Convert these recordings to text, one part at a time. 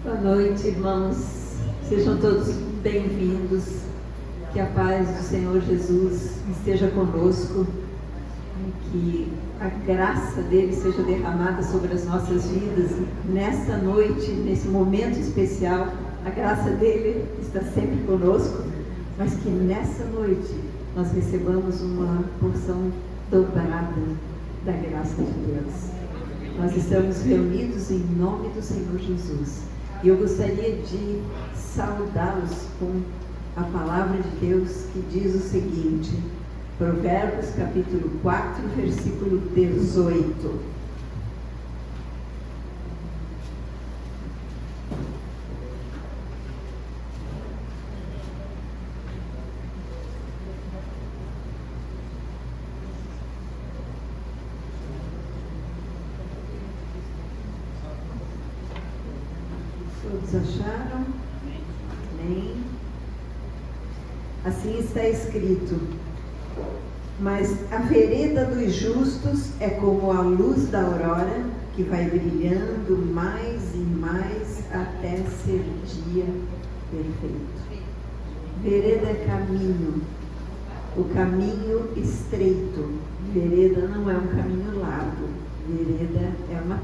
Boa noite, irmãos. Sejam todos bem-vindos. Que a paz do Senhor Jesus esteja conosco. Que a graça dele seja derramada sobre as nossas vidas nesta noite, nesse momento especial. A graça dele está sempre conosco, mas que nessa noite nós recebamos uma porção dobrada da graça de Deus. Nós estamos reunidos em nome do Senhor Jesus. E eu gostaria de saudá-los com a palavra de Deus que diz o seguinte, Provérbios capítulo 4, versículo 18. Todos acharam? Amém. Assim está escrito: mas a vereda dos justos é como a luz da aurora, que vai brilhando mais e mais até ser dia perfeito. Vereda é caminho, o caminho estreito. Vereda não é um caminho largo, vereda é uma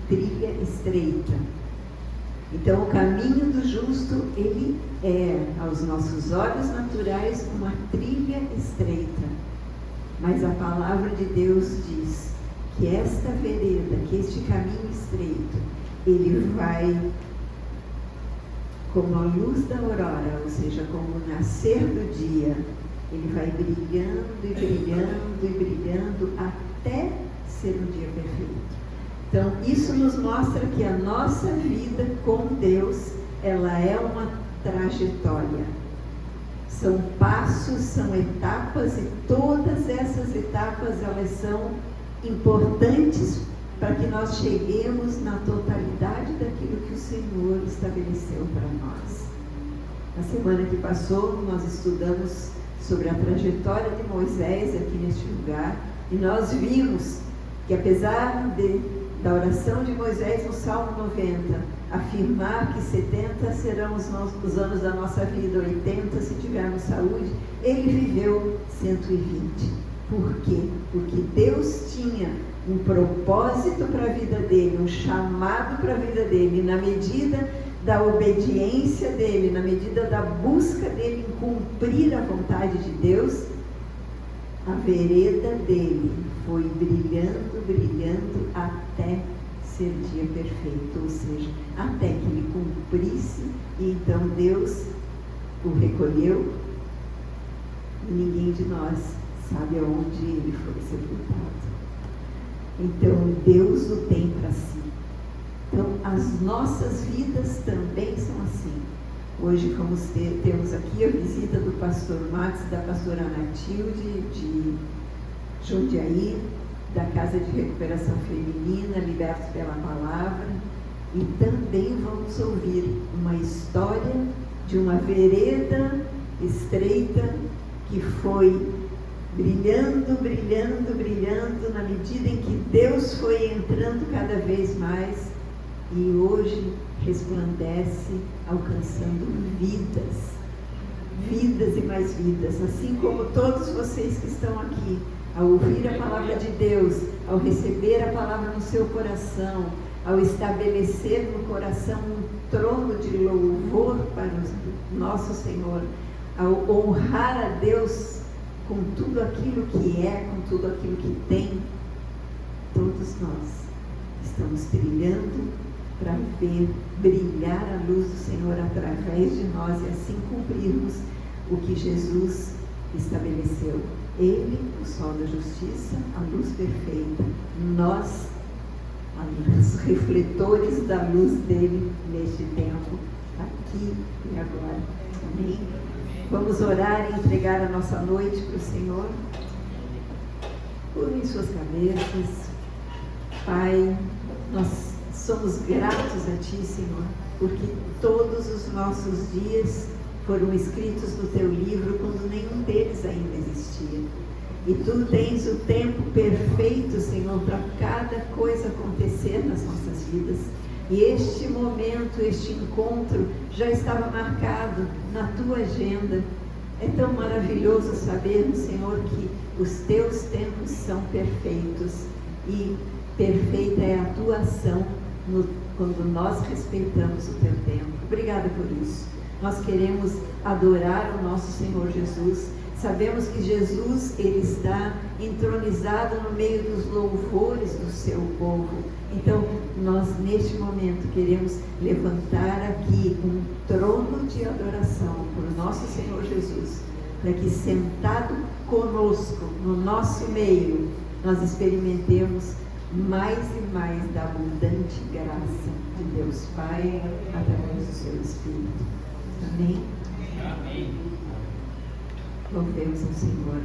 trilha estreita. Então, o caminho do justo, ele é, aos nossos olhos naturais, uma trilha estreita. Mas a palavra de Deus diz que esta vereda, que este caminho estreito, ele vai como a luz da aurora, ou seja, como o nascer do dia, ele vai brilhando e brilhando e brilhando até ser um dia perfeito. Então, isso nos mostra que a nossa vida com Deus, ela é uma trajetória. São passos, são etapas, e todas essas etapas, elas são importantes para que nós cheguemos na totalidade daquilo que o Senhor estabeleceu para nós. Na semana que passou, nós estudamos sobre a trajetória de Moisés aqui neste lugar, e nós vimos que apesar da oração de Moisés no Salmo 90, afirmar que 70 serão os anos da nossa vida, 80 se tivermos saúde, ele viveu 120. Por quê? Porque Deus tinha um propósito para a vida dele, um chamado para a vida dele, na medida da obediência dele, na medida da busca dele em cumprir a vontade de Deus, a vereda dele foi brilhando, brilhando até ser dia perfeito, ou seja, até que ele cumprisse, e então Deus o recolheu, e ninguém de nós sabe aonde ele foi sepultado. Então Deus o tem para si. Então as nossas vidas também são assim. Hoje temos aqui a visita do pastor Max e da pastora Anatilde de Jundiaí, da Casa de Recuperação Feminina, Libertos pela Palavra, e também vamos ouvir uma história de uma vereda estreita que foi brilhando, brilhando, brilhando, na medida em que Deus foi entrando cada vez mais, e hoje resplandece, alcançando vidas e mais vidas, assim como todos vocês que estão aqui, ao ouvir a palavra de Deus, ao receber a palavra no seu coração, ao estabelecer no coração um trono de louvor para o nosso Senhor, ao honrar a Deus com tudo aquilo que é, com tudo aquilo que tem, todos nós estamos trilhando para ver brilhar a luz do Senhor através de nós e assim cumprirmos o que Jesus estabeleceu. Ele, o sol da justiça, a luz perfeita, nós, os refletores da luz dele neste tempo, aqui e agora. Amém? Vamos orar e entregar a nossa noite para o Senhor. Curvem suas cabeças. Pai, nós somos gratos a Ti, Senhor, porque todos os nossos dias foram escritos no Teu livro quando nenhum deles ainda existia. E Tu tens o tempo perfeito, Senhor, para cada coisa acontecer nas nossas vidas. E este momento, este encontro já estava marcado na tua agenda. É tão maravilhoso sabermos, Senhor, que os teus tempos são perfeitos e perfeita é a tua ação quando nós respeitamos o teu tempo. Obrigada por isso. Nós queremos adorar o nosso Senhor Jesus. Sabemos que Jesus, Ele está entronizado no meio dos louvores do seu povo. Então, nós neste momento queremos levantar aqui um trono de adoração para o nosso Senhor Jesus, para que sentado conosco, no nosso meio, nós experimentemos mais e mais da abundante graça de Deus Pai, através do seu Espírito. Amém? Amém. Louvemos ao Senhor.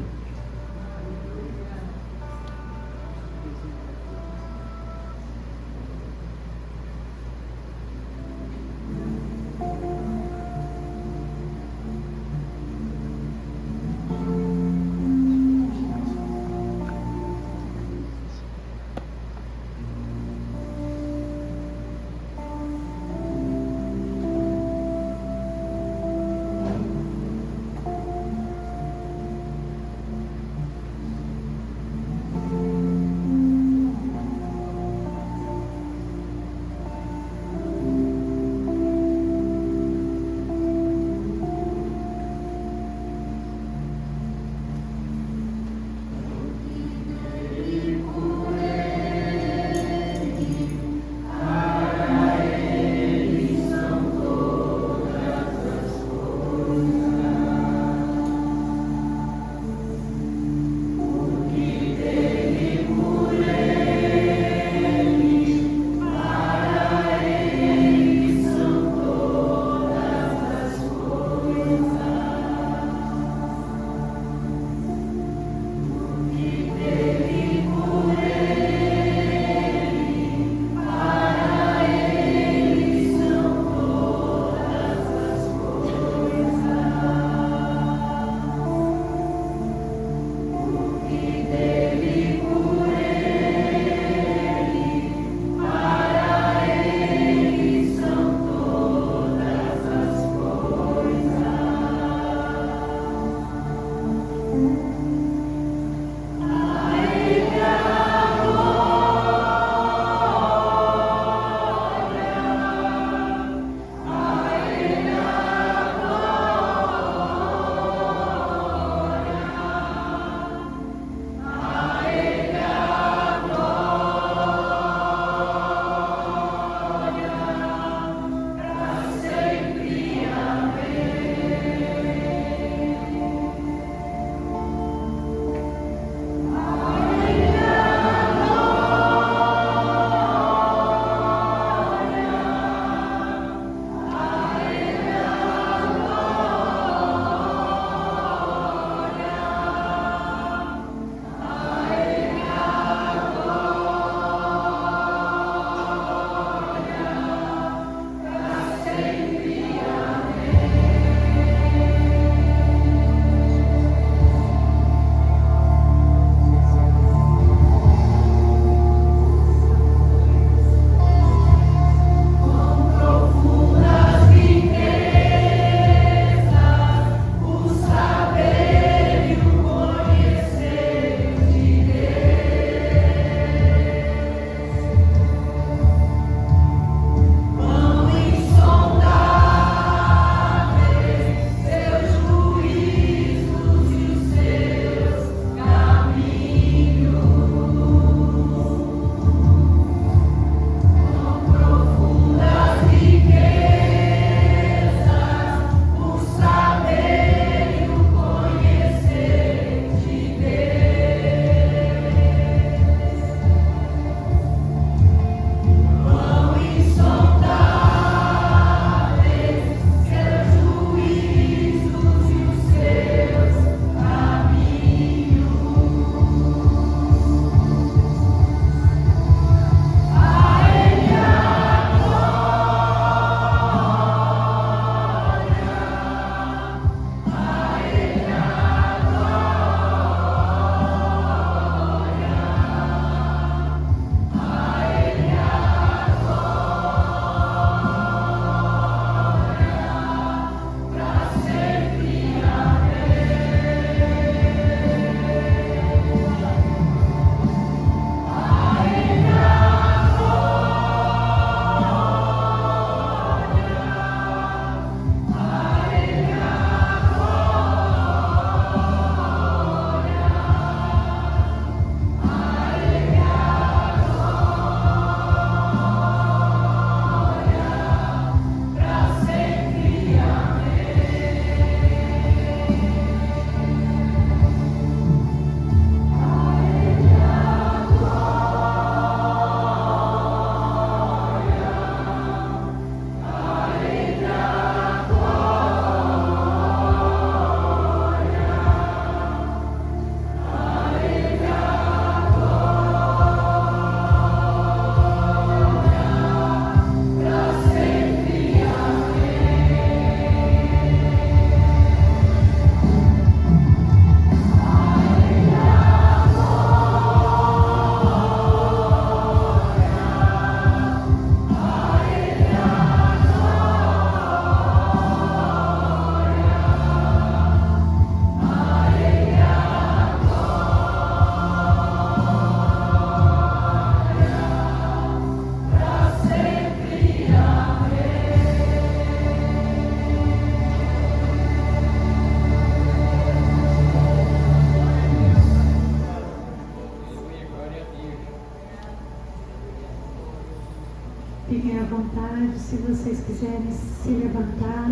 Fiquem à vontade, se vocês quiserem se levantar.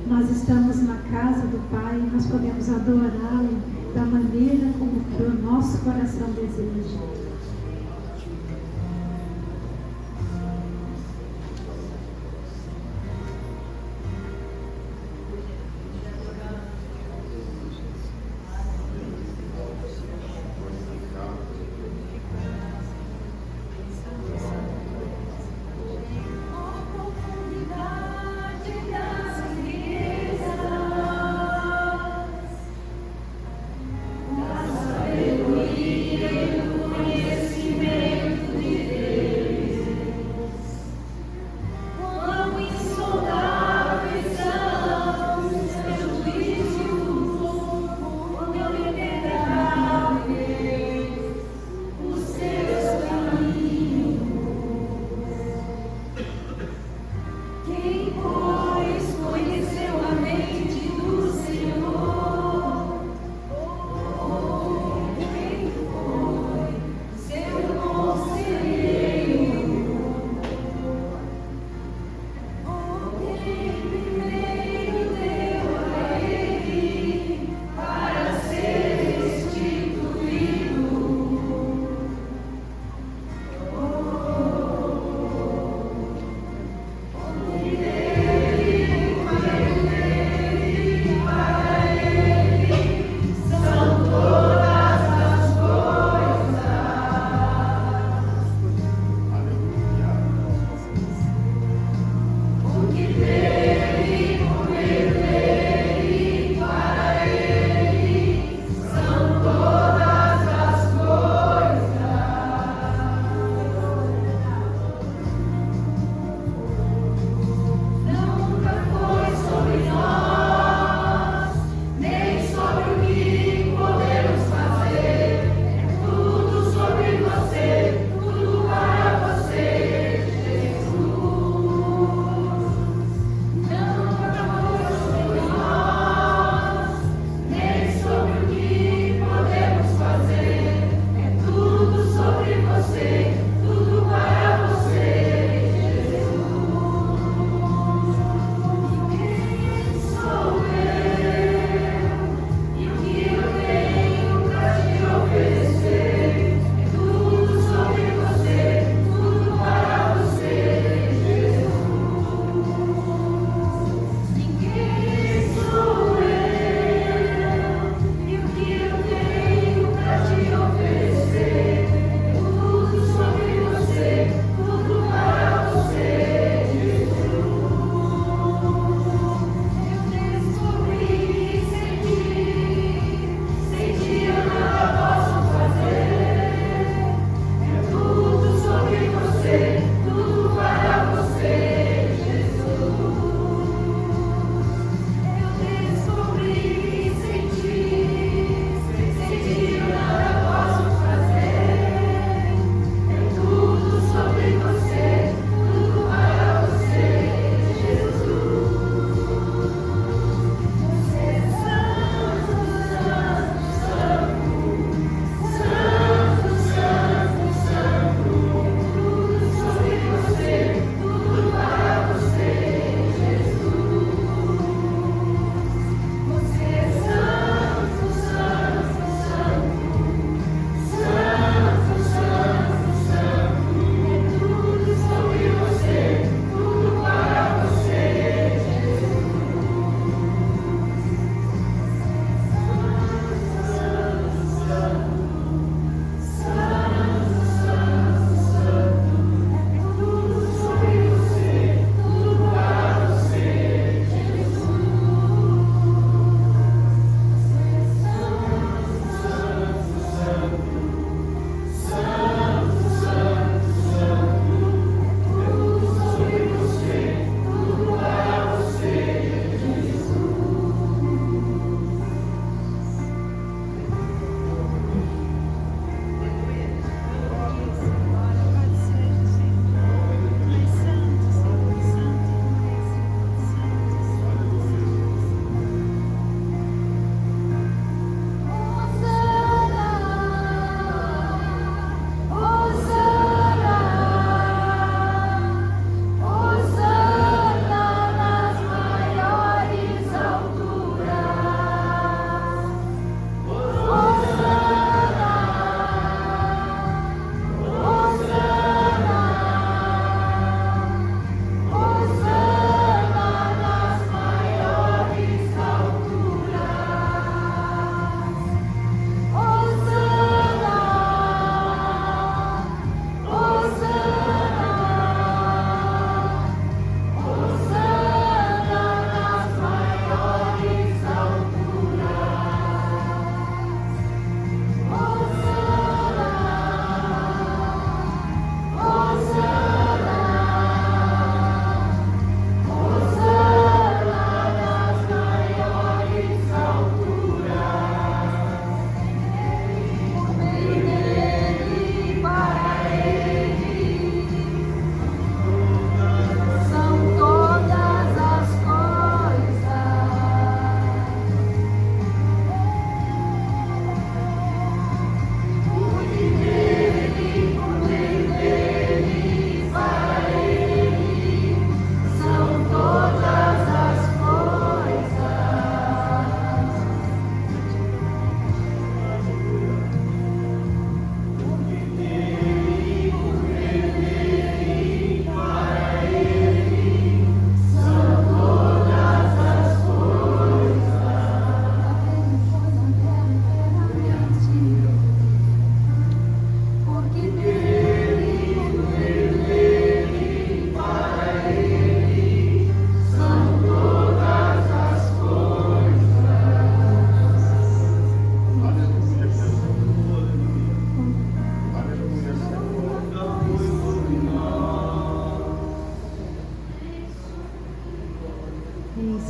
Nós estamos na casa do Pai, nós podemos adorá-lo da maneira como que o nosso coração deseja. Sabedoria e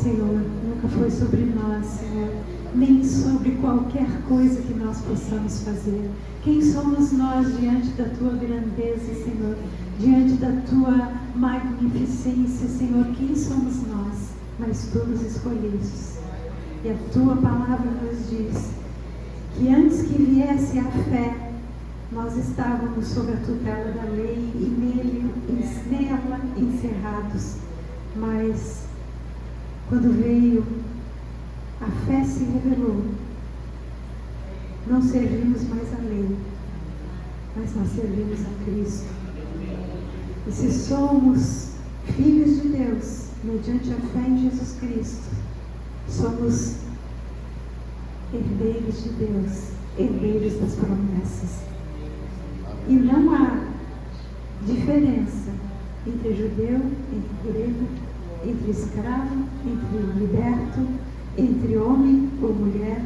Senhor, nunca foi sobre nós, Senhor, nem sobre qualquer coisa que nós possamos fazer. Quem somos nós diante da Tua grandeza, Senhor? Diante da Tua magnificência, Senhor, quem somos nós? Mas Tu nos escolheste. E a Tua palavra nos diz que antes que viesse a fé, nós estávamos sob a tutela da lei e nela encerrados. Mas quando veio, a fé se revelou. Não servimos mais a lei, mas nós servimos a Cristo. E se somos filhos de Deus, mediante a fé em Jesus Cristo, somos herdeiros de Deus, herdeiros das promessas. E não há diferença entre judeu, entre grego, entre escravo, entre liberto, entre homem ou mulher,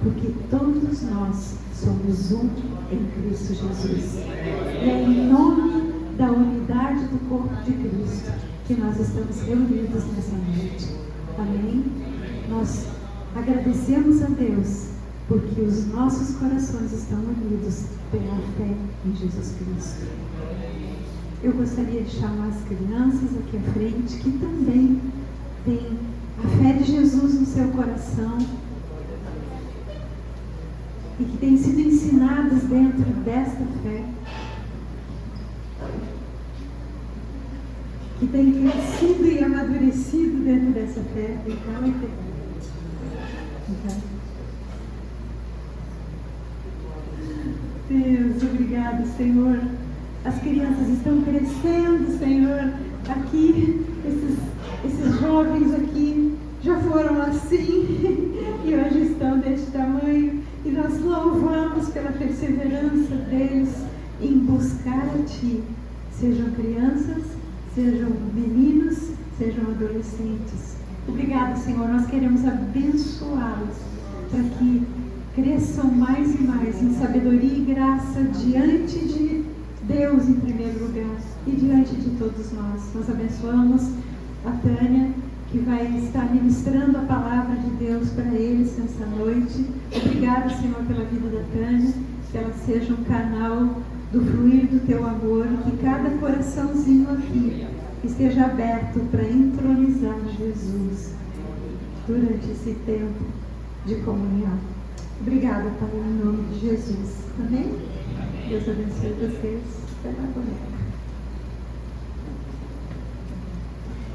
porque todos nós somos um em Cristo Jesus. E é em nome da unidade do corpo de Cristo que nós estamos reunidos nessa noite. Amém? Nós agradecemos a Deus porque os nossos corações estão unidos pela fé em Jesus Cristo. Eu gostaria de chamar as crianças aqui à frente que também têm a fé de Jesus no seu coração e que têm sido ensinadas dentro desta fé, que têm crescido e amadurecido dentro dessa fé. Deus, obrigado, Senhor. As crianças estão crescendo, Senhor. Aqui, esses jovens aqui já foram assim e hoje estão deste tamanho. E nós louvamos pela perseverança deles em buscar a Ti. Sejam crianças, sejam meninos, sejam adolescentes. Obrigado, Senhor. Nós queremos abençoá-los para que cresçam mais e mais em sabedoria e graça diante de Deus em primeiro lugar e diante de todos nós. Nós abençoamos a Tânia, que vai estar ministrando a palavra de Deus para eles nessa noite. Obrigada, Senhor, pela vida da Tânia, que ela seja um canal do fluir do Teu amor, que cada coraçãozinho aqui esteja aberto para entronizar Jesus durante esse tempo de comunhão. Obrigada, Pai, em nome de Jesus. Amém? Deus abençoe vocês. Pela boneca.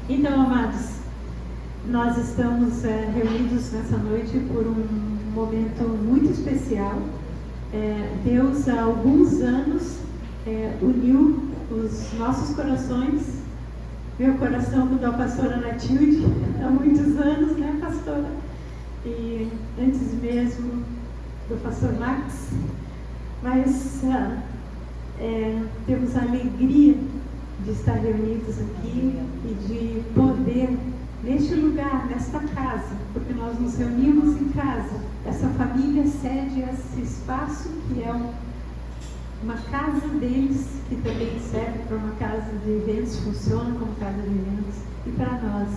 Então, amados, nós estamos reunidos nessa noite por um momento muito especial. Deus, há alguns anos, uniu os nossos corações. Meu coração com a pastora Natilde, há muitos anos, né, pastora? E antes mesmo do pastor Max. Mas temos a alegria de estar reunidos aqui e de poder, neste lugar, nesta casa, porque nós nos reunimos em casa, essa família cede esse espaço que é uma casa deles, que também serve para uma casa de eventos, funciona como casa de eventos, e para nós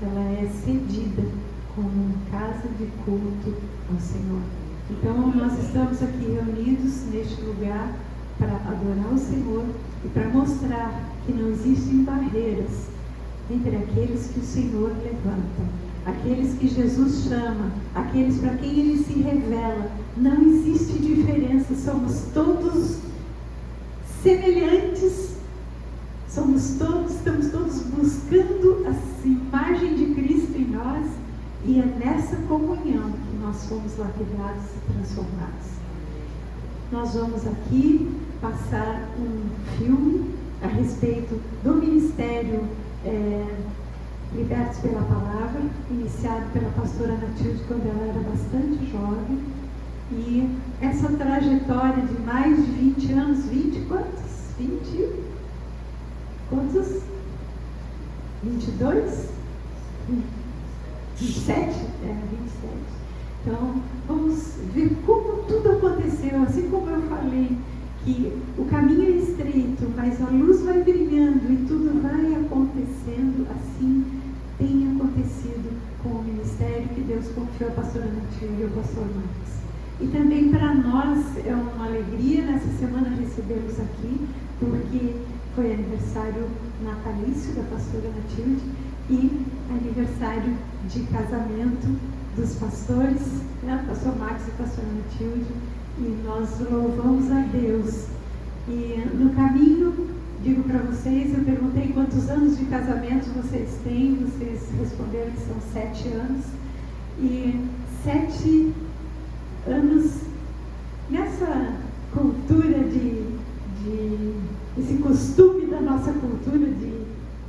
ela é cedida como casa de culto ao Senhor. Então nós estamos aqui reunidos neste lugar para adorar o Senhor e para mostrar que não existem barreiras entre aqueles que o Senhor levanta, aqueles que Jesus chama, aqueles para quem Ele se revela. Não existe diferença, somos todos semelhantes, estamos todos buscando a imagem de Cristo em nós, e é nessa comunhão que nós fomos lapidados e transformados. Nós vamos aqui passar um filme a respeito do ministério Libertos pela Palavra, iniciado pela pastora Natilde quando ela era bastante jovem, e essa trajetória de mais de 20 anos, 20 quantos? 20? Quantos? 22? 27? 27. Então, vamos ver como tudo aconteceu, assim como eu falei, que o caminho é estreito, mas a luz vai brilhando e tudo vai acontecendo, assim tem acontecido com foi a pastora Natilde e o pastor Marcos. E também para nós é uma alegria, nessa semana recebê-los aqui, porque foi aniversário natalício da pastora Natilde e aniversário de casamento dos pastores, né? Pastor Marcos e pastora Natilde, e nós louvamos a Deus. E no caminho, digo para vocês, eu perguntei quantos anos de casamento vocês têm, vocês responderam que são 7 anos, e 7 anos nessa cultura esse costume da nossa cultura de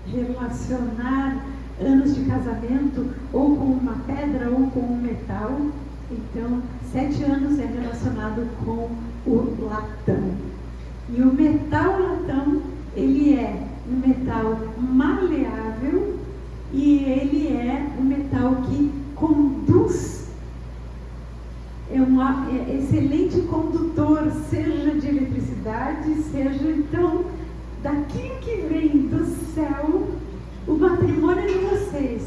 relacionar anos de casamento ou com uma pedra ou com um metal. Então, 7 anos é relacionado com o latão. E o metal latão, ele é um metal maleável e ele é um metal que conduz, é excelente condutor, seja de eletricidade, seja então daquilo que vem do céu. O matrimônio de vocês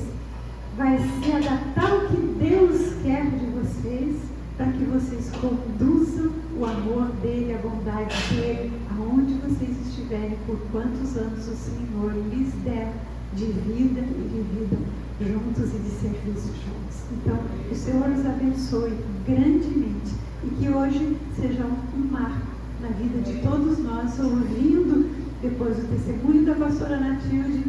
vai se adaptar ao que Deus quer de vocês, para que vocês conduzam o amor dele, a bondade dele, aonde vocês estiverem, por quantos anos o Senhor lhes der de vida e de vida juntos e de serviço juntos. Então, o Senhor os abençoe grandemente e que hoje seja um marco na vida de todos nós, ouvindo depois o testemunho da pastora Natilde,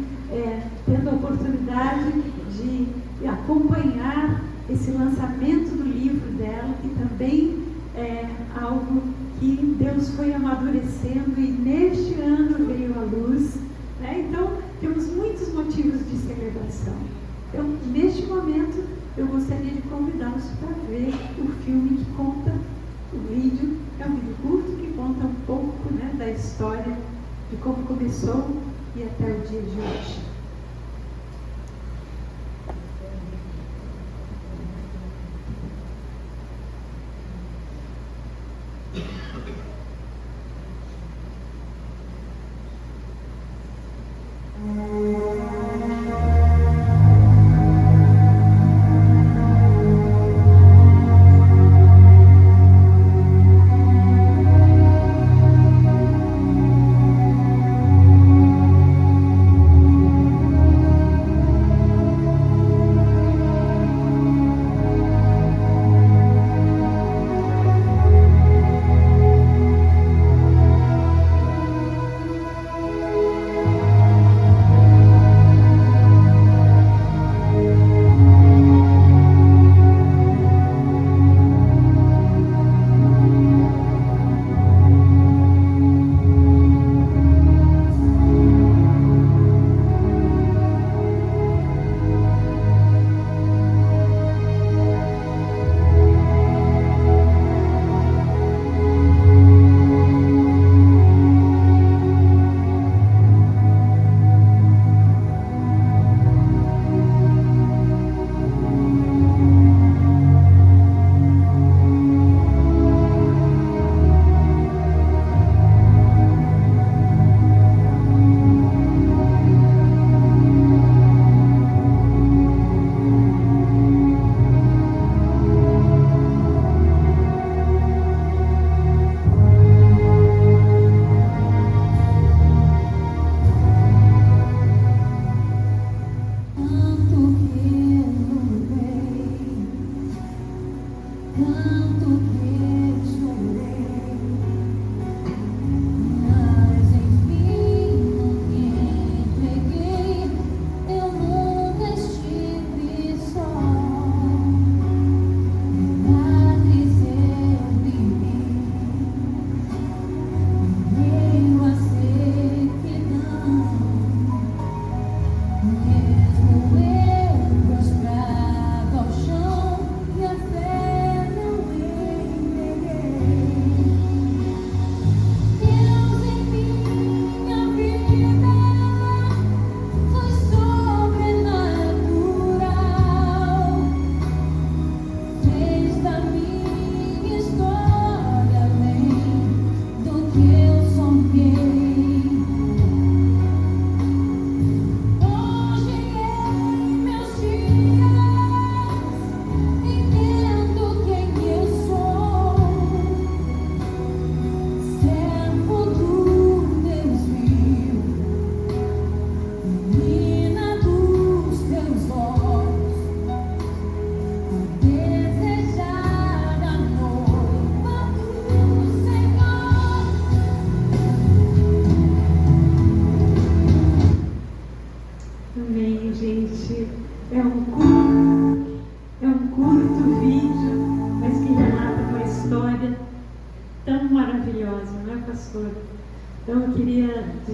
tendo a oportunidade de acompanhar esse lançamento do livro dela, que também é algo que Deus foi amadurecendo e neste ano veio à luz, né? Então, temos muitos motivos de celebração. Então, neste momento, eu gostaria de convidá-los para ver o filme que conta, o vídeo, é um vídeo curto que conta um pouco, né, da história de como começou e até o dia de hoje.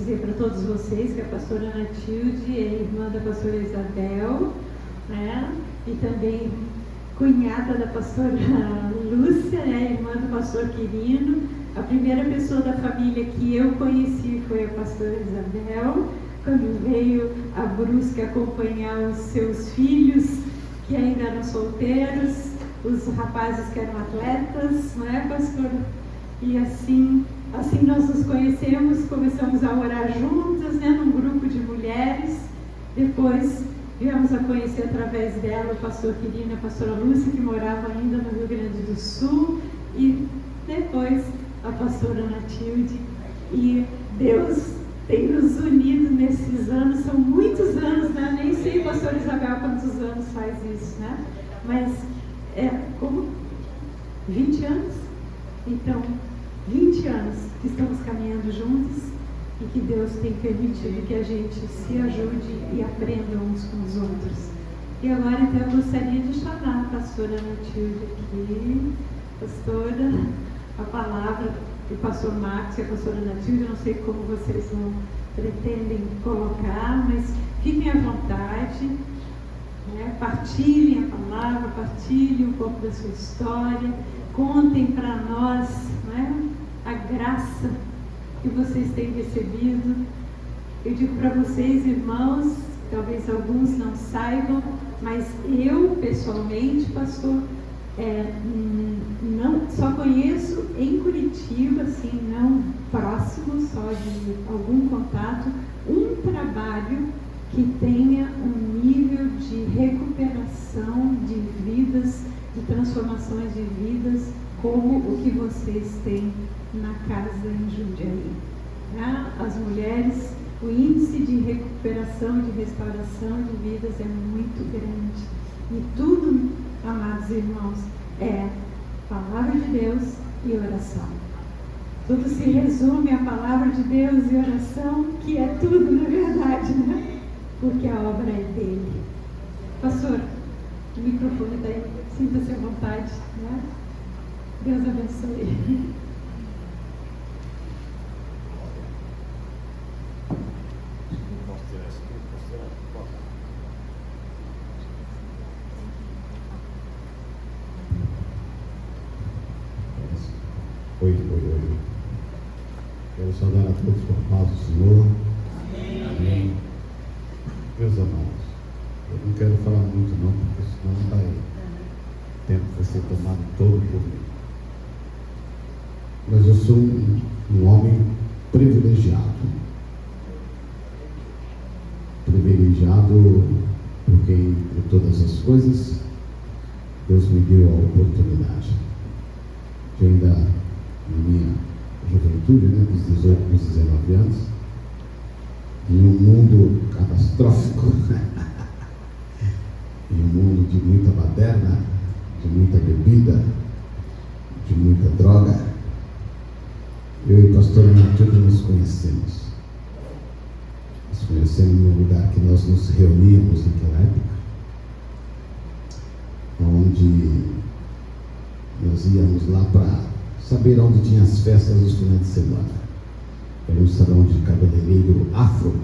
dizer para todos vocês que a pastora Natilde é irmã da pastora Isabel, né? E também cunhada da pastora Lúcia, né? Irmã do pastor Quirino. A primeira pessoa da família que eu conheci foi a pastora Isabel, quando veio a Brusque acompanhar os seus filhos, que ainda eram solteiros, os rapazes que eram atletas, não é, pastora? E assim nós nos conhecemos, começamos a orar juntas, né, num grupo de mulheres. Depois viemos a conhecer através dela o pastor Quirino e a pastora Lúcia, que morava ainda no Rio Grande do Sul, e depois a pastora Natilde. E Deus tem nos unido nesses anos, são muitos anos, né? Nem sei, pastora Isabel, quantos anos faz isso, né? Mas como 20 anos? Então, 20 anos que estamos caminhando juntos e que Deus tem permitido que a gente se ajude e aprenda uns com os outros. E agora, então, eu gostaria de chamar a pastora Natilde aqui. Pastora, a palavra do pastor Marcos e a pastora Natilde, eu não sei como vocês não pretendem colocar, mas fiquem à vontade, né? Partilhem a palavra, partilhem um pouco da sua história, contem para nós, né, a graça que vocês têm recebido. Eu digo para vocês, irmãos, talvez alguns não saibam, mas eu, pessoalmente, pastor, não, só conheço em Curitiba, assim, não próximo, só de algum contato, um trabalho que tenha um nível de recuperação de vidas, de transformações de vidas, como o que vocês têm na casa em Jundiaí. Né? As mulheres, o índice de recuperação, de restauração de vidas é muito grande. E tudo, amados irmãos, é palavra de Deus e oração. Tudo se resume à palavra de Deus e oração, que é tudo, na verdade, né? Porque a obra é dele. Pastor, o microfone está aí, sinta-se à vontade, né? Deus abençoe. Oi. Quero saudar a todos com a paz do Senhor. Amém. Meus amados, eu não quero falar muito não, porque senão não vai tempo vai ser tomado todo por mim. Mas eu sou um homem privilegiado. Privilegiado porque, entre todas as coisas, Deus me deu a oportunidade de ainda, na minha juventude, né, dos 18 aos 19 anos, em um mundo catastrófico, em um mundo de muita baderna, de muita bebida, de muita droga, eu e a pastora Natilde nos conhecemos. Nos conhecemos num lugar que nós nos reuníamos naquela época, onde nós íamos lá para saber onde tinha as festas dos finais de semana. Era um salão de cabeleireiro afro.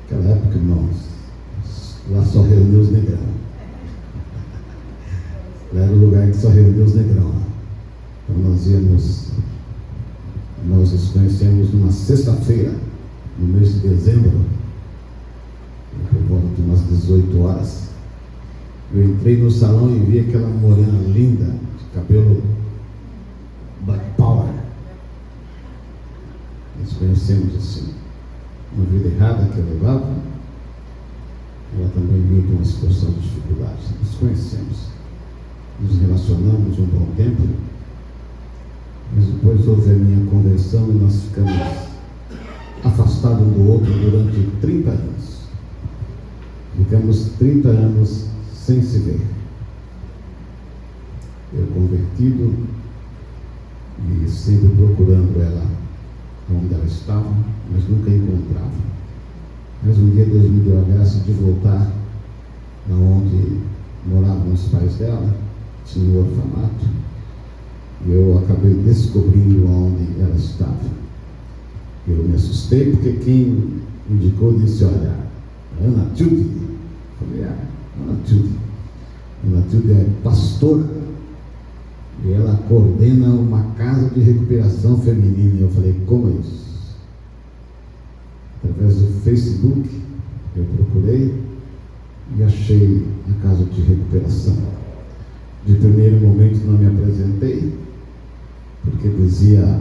Naquela época, irmãos, lá só reunia os negrão. Lá era o lugar que só reunia os negrão. Então nós nos conhecemos numa sexta-feira, no mês de dezembro, por volta de umas 18 horas. Eu entrei no salão e vi aquela morena linda, de cabelo Black Power. Nós conhecemos assim, uma vida errada que eu levava. Ela também vinha com uma situação de dificuldade. Nos conhecemos, nos relacionamos um bom tempo, mas depois houve a minha conversão e nós ficamos afastados um do outro durante 30 anos. Ficamos 30 anos sem se ver. Eu convertido e sempre procurando ela onde ela estava, mas nunca encontrava. Mas um dia Deus me deu a graça de voltar aonde moravam os pais dela, tinha um orfanato, e eu acabei descobrindo onde ela estava. Eu me assustei porque quem indicou disse, olha, Ana Tilde. Falei, Ana Tilde. Ana Tilde é pastora e ela coordena uma casa de recuperação feminina. E eu falei, como é isso? Através do Facebook eu procurei e achei a casa de recuperação. De primeiro momento não me apresentei, porque dizia,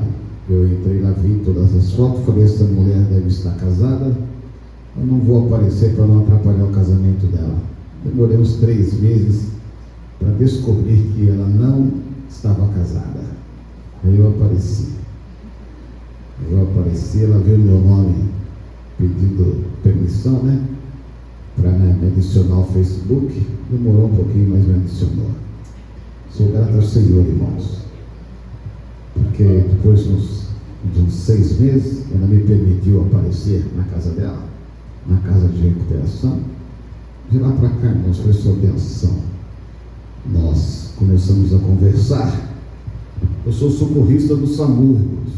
eu entrei lá, vi todas as fotos, falei, essa mulher deve estar casada, eu não vou aparecer para não atrapalhar o casamento dela. Demorei uns 3 meses para descobrir que ela não estava casada. Aí eu apareci, ela viu meu nome pedindo permissão, né, para me adicionar ao Facebook. Demorou um pouquinho, mas me adicionou. Sou grato ao Senhor, irmãos, porque depois de uns 6 meses ela me permitiu aparecer na casa dela, na casa de recuperação. De lá para cá, irmãos, foi sua benção. Nós começamos a conversar. Eu sou socorrista do SAMU, irmãos.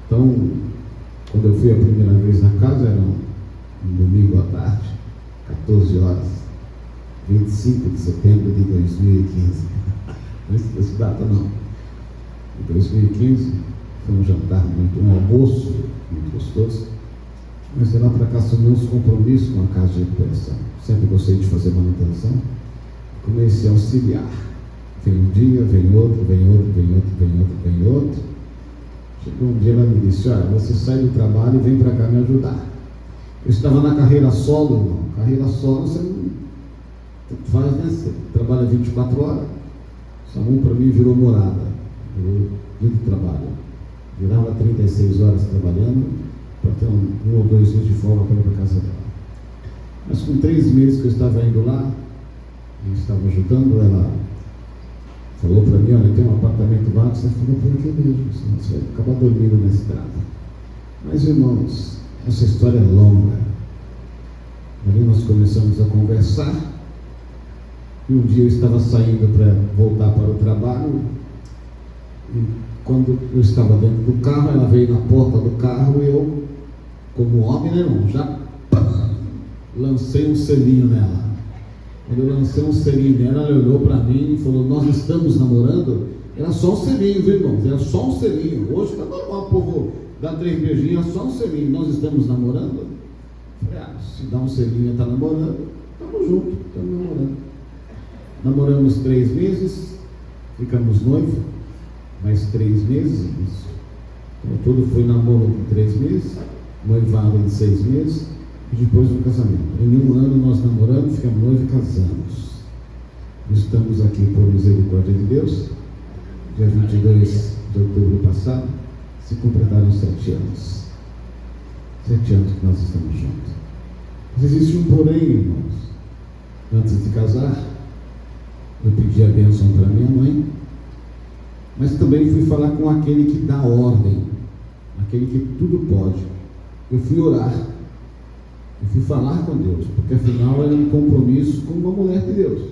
Então, quando eu fui a primeira vez na casa, era um domingo à tarde, 14 horas, 25 de setembro de 2015. Não esqueço data, não. Em 2015, foi um jantar um almoço muito gostoso. Mas de lá para cá assumimos compromisso com a casa de recuperação. Sempre gostei de fazer manutenção. Comecei a auxiliar. Vem um dia, vem outro. Chegou um dia, ela me disse, olha, você sai do trabalho e vem para cá me ajudar. Eu estava na carreira solo, irmão. Carreira solo, você não faz, né? Você trabalha 24 horas. SAMU para mim virou morada, virou dia de trabalho. Virava 36 horas trabalhando, para ter 1 ou 2 dias de folga para ir para a casa dela. Mas com 3 meses que eu estava indo lá, e estava ajudando, ela falou para mim, olha, tem um apartamento vago. Você falou, por que mesmo? Você vai acabar dormindo na estrada. Mas, irmãos, essa história é longa. Ali nós começamos a conversar, e um dia eu estava saindo para voltar para o trabalho, e quando eu estava dentro do carro, ela veio na porta do carro, e eu, como homem, né, irmão, já lancei um selinho nela. Quando eu lancei um selinho nela, ela olhou para mim e falou, nós estamos namorando? Era só um selinho, viu, irmãos? Era só um selinho. Hoje está normal, o povo dá 3 beijinhos, é só um selinho. Nós estamos namorando? Falei, se dá um selinho e está namorando, estamos juntos, estamos namorando. Namoramos 3 meses, ficamos noivos, mais 3 meses, isso. Então, tudo foi namoro de 3 meses, noivado em 6 meses, e depois do casamento. Em 1 ano nós namoramos, ficamos noivos e casamos. Estamos aqui por misericórdia de Deus. Dia 22 de outubro passado, se completaram 7 anos. 7 anos que nós estamos juntos. Mas existe um porém, irmãos. Antes de casar, eu pedi a bênção para minha mãe, mas também fui falar com aquele que dá ordem, aquele que tudo pode. Eu fui orar, eu fui falar com Deus, porque afinal era um compromisso com uma mulher de Deus.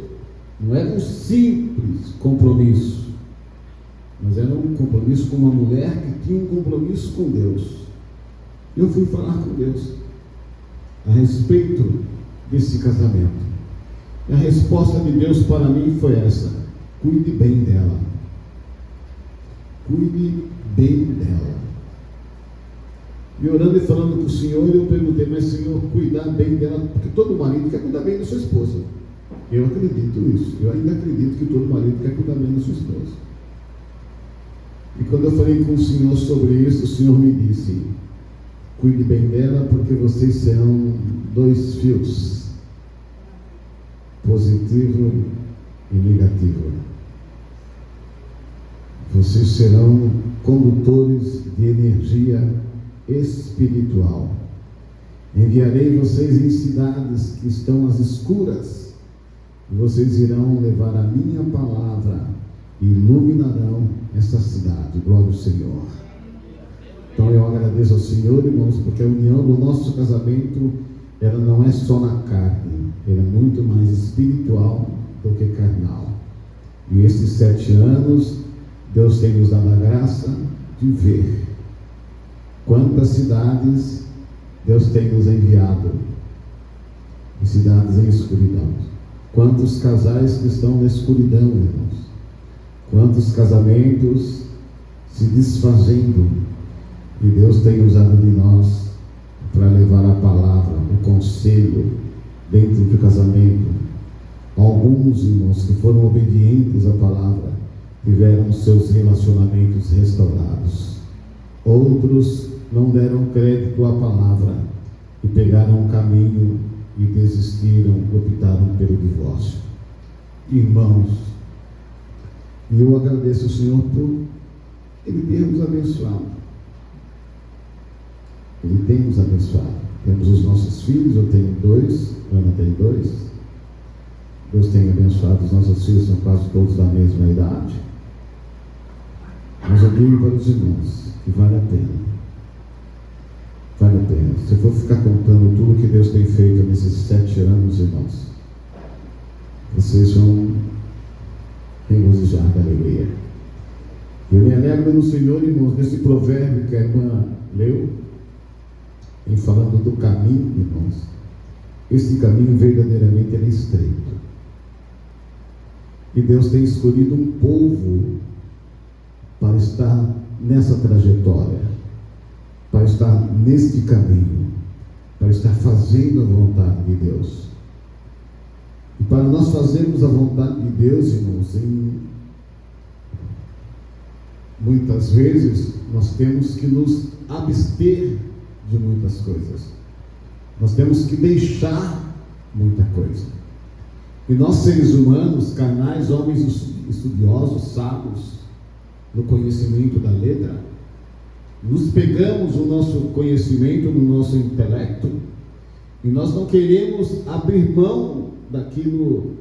Não era um simples compromisso, mas era um compromisso com uma mulher que tinha um compromisso com Deus. Eu fui falar com Deus a respeito desse casamento. E a resposta de Deus para mim foi essa: cuide bem dela. Cuide bem dela. E orando e falando com o Senhor, eu perguntei, mas Senhor, cuidar bem dela, porque todo marido quer cuidar bem da sua esposa. Eu acredito nisso, eu ainda acredito que todo marido quer cuidar bem da sua esposa. E quando eu falei com o Senhor sobre isso, o Senhor me disse, cuide bem dela, porque vocês serão 2 fios, positivo e negativo. Vocês serão condutores de energia espiritual. Enviarei vocês em cidades que estão às escuras, e vocês irão levar a minha palavra e iluminarão essa cidade. Glória ao Senhor. Então eu agradeço ao Senhor, irmãos, porque a união do nosso casamento, ela não é só na carne, ela é muito mais espiritual do que carnal. E esses 7 anos, Deus tem nos dado a graça de ver Quantas cidades Deus tem nos enviado, cidades em escuridão. Quantos casais que estão na escuridão, irmãos. Quantos casamentos se desfazendo. E Deus tem usado de nós para levar a palavra, o conselho dentro do casamento. Alguns irmãos que foram obedientes à palavra tiveram seus relacionamentos restaurados. Outros não deram crédito à palavra e pegaram um caminho e desistiram, optaram pelo divórcio. Irmãos, e eu agradeço ao Senhor por Ele ter nos abençoado. Ele tem nos abençoado. Temos os nossos filhos, eu tenho 2, Ana tem 2. Deus tem abençoado, os nossos filhos são quase todos da mesma idade. Mas eu digo para os irmãos que vale a pena. Vale a pena. Se eu for ficar contando tudo que Deus tem feito nesses 7 anos, irmãos, vocês vão regozijar da alegria. Eu me alegro no Senhor, irmãos, nesse provérbio que a irmã leu, em falando do caminho, irmãos. Esse caminho verdadeiramente é estreito. E Deus tem escolhido um povo para estar nessa trajetória, para estar neste caminho, para estar fazendo a vontade de Deus. E para nós fazermos a vontade de Deus, irmãos, muitas vezes nós temos que nos abster de muitas coisas. Nós temos que deixar muita coisa. E nós, seres humanos, carnais, homens estudiosos, sábios, no conhecimento da letra, nos pegamos o nosso conhecimento, no nosso intelecto, e nós não queremos abrir mão daquilo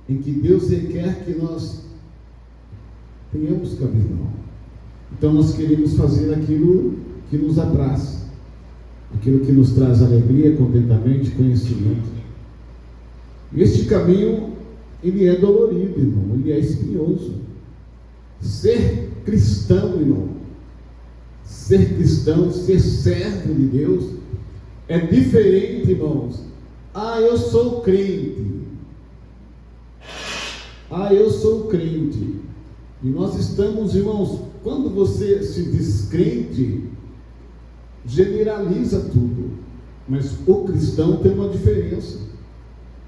em que Deus requer que nós tenhamos que abrir mão. Então nós queremos fazer aquilo que nos abraça, aquilo que nos traz alegria, contentamento, conhecimento. E este caminho, ele é dolorido, irmão, ele é espinhoso. Ser cristão, irmão, ser cristão, ser servo de Deus, é diferente, irmãos. Eu sou crente. Eu sou crente. E nós estamos, irmãos, quando você se descrente, generaliza tudo. Mas o cristão tem uma diferença.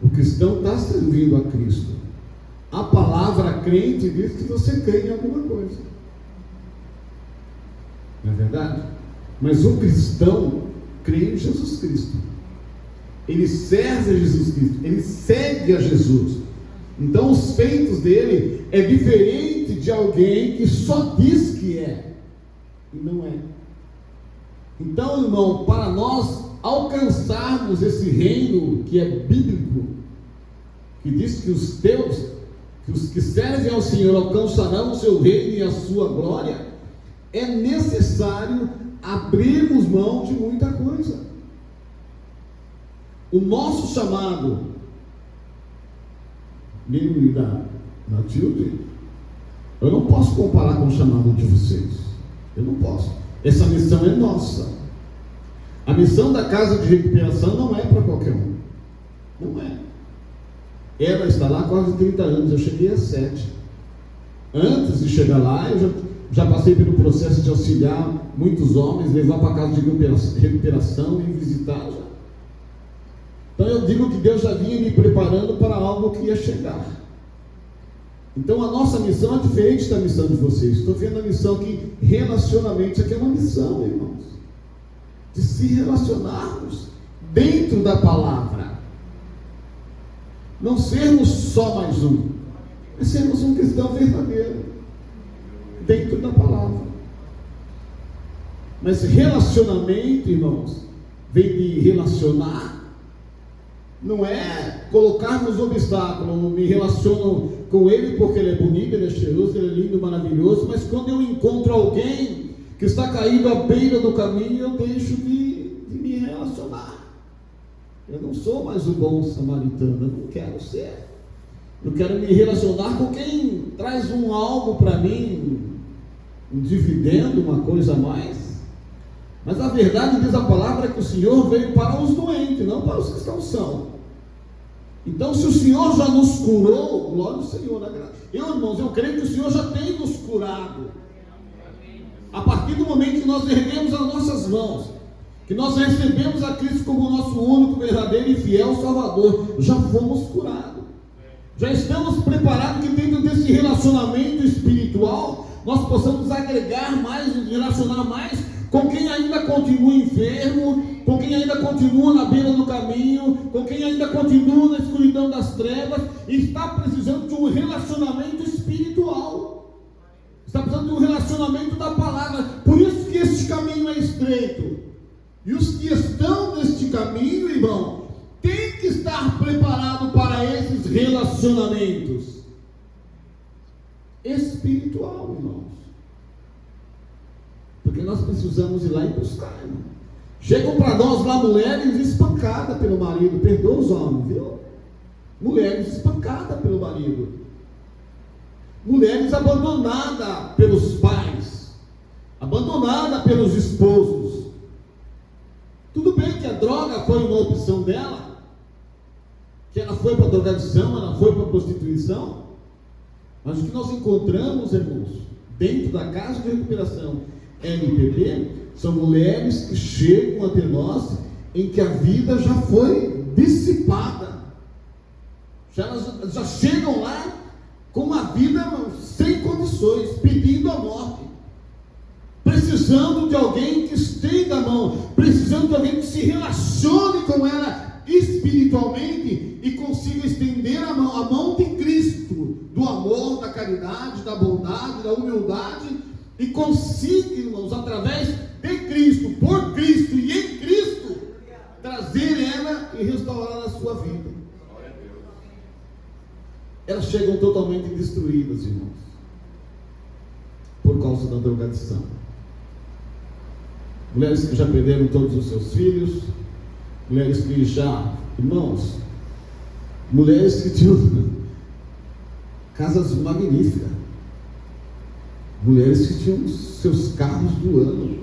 O cristão está servindo a Cristo. A palavra crente diz que você crê em alguma coisa. Não é verdade? Mas o cristão crê em Jesus Cristo. Ele serve a Jesus Cristo. Ele segue a Jesus. Então os feitos dele é diferente de alguém que só diz que é e não é. Então, irmão, para nós alcançarmos esse reino que é bíblico, que diz que os que servem ao Senhor alcançarão o seu reino e a sua glória, é necessário abrirmos mão de muita coisa. O nosso chamado, meu e da Matilde, eu não posso comparar com o chamado de vocês. Eu não posso. Essa missão é nossa. A missão da casa de recuperação não é para qualquer um. Não é. Ela está lá há quase 30 anos. Eu cheguei a 7. Antes de chegar lá, eu já passei pelo processo de auxiliar muitos homens, levar para a casa de recuperação e visitar já. Então eu digo que Deus já vinha me preparando para algo que ia chegar. Então a nossa missão é diferente da missão de vocês. Estou vendo a missão aqui, relacionamento. Isso aqui é uma missão, irmãos, de se relacionarmos dentro da palavra. Não sermos só mais um, mas sermos um cristão verdadeiro dentro da palavra. Mas relacionamento, irmãos, vem de relacionar. Não é colocarmos obstáculo. Eu me relaciono com ele porque ele é bonito, ele é cheiroso, ele é lindo, maravilhoso. Mas quando eu encontro alguém que está caído à beira do caminho, eu deixo de me relacionar. Eu não sou mais o bom samaritano, eu não quero ser. Eu quero me relacionar com quem traz algo para mim, um dividendo, uma coisa a mais. Mas a verdade, diz a palavra, é que o Senhor veio para os doentes, não para os que estão sãos. Então, se o Senhor já nos curou, glória ao Senhor, né? Irmãos, eu creio que o Senhor já tem nos curado. A partir do momento que nós erguemos as nossas mãos, que nós recebemos a Cristo como nosso único, verdadeiro e fiel Salvador, já fomos curados. Já estamos preparados que dentro desse relacionamento espiritual, nós possamos agregar mais, relacionar mais com quem ainda continua enfermo, com quem ainda continua na beira do caminho, com quem ainda continua na escuridão das trevas, e está precisando de um relacionamento espiritual, está precisando de um relacionamento da palavra. Por isso que este caminho é estreito, e os que estão neste caminho, irmão, têm que estar preparados para esses relacionamentos espiritual, irmãos. Porque nós precisamos ir lá e buscar, irmão. Chegam para nós lá mulheres espancadas pelo marido, perdoa os homens, viu? Mulheres espancadas pelo marido, mulheres abandonadas pelos pais, abandonadas pelos esposos. Tudo bem que a droga foi uma opção dela, que ela foi para a drogadição, ela foi para a prostituição, mas o que nós encontramos, irmãos, dentro da casa de recuperação MPP, são mulheres que chegam até nós em que a vida já foi dissipada, já chegam lá com uma vida sem condições, pedindo a morte, precisando de alguém que estenda a mão, precisando de alguém que se relacione com ela espiritualmente e consiga estender a mão de Cristo, do amor, da caridade, da bondade, da humildade, e consiga, irmãos, através de Cristo, por Cristo e em Cristo, trazer ela e restaurar a sua vida. Elas chegam totalmente destruídas, irmãos, por causa da drogadição. Mulheres que já perderam todos os seus filhos, mulheres que já, irmãos, mulheres que tinham casas magníficas, mulheres que tinham seus carros do ano,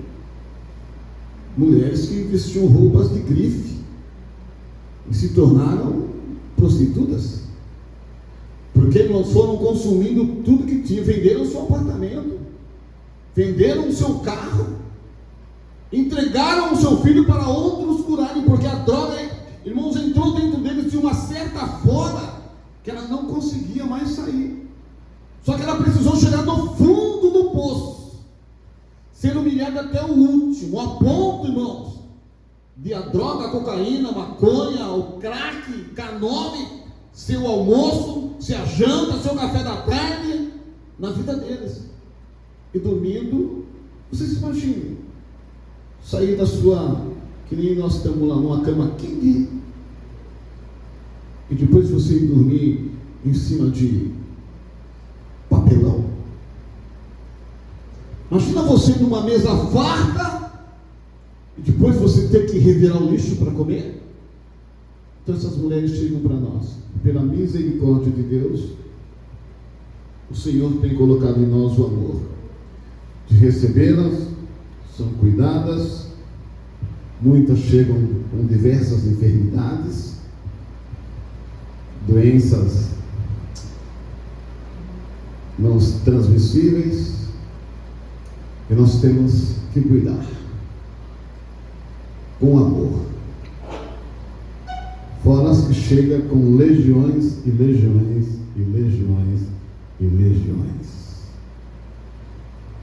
mulheres que vestiam roupas de grife e se tornaram prostitutas, porque irmãos, foram consumindo tudo que tinha, venderam o seu apartamento, venderam o seu carro, entregaram o seu filho para outros curarem, porque a droga, irmãos, entrou dentro deles de uma certa forma que ela não conseguia mais sair. Só que ela precisou chegar no fundo do poço, ser humilhada até o último, a ponto, irmãos, de a droga, a cocaína, a maconha, o crack, K9, ser o almoço, ser a janta, ser o café da tarde, na vida deles. E dormindo, vocês imaginem, sair da sua, que nem nós estamos lá numa cama king, e depois você ir dormir em cima de papelão. Imagina você numa mesa farta e depois você ter que revirar o lixo para comer. Então essas mulheres chegam para nós, pela misericórdia de Deus, o Senhor tem colocado em nós o amor de recebê-las, são cuidadas, muitas chegam com diversas enfermidades, doenças não transmissíveis, e nós temos que cuidar com amor. Fora as que chegam com legiões e legiões e legiões e legiões,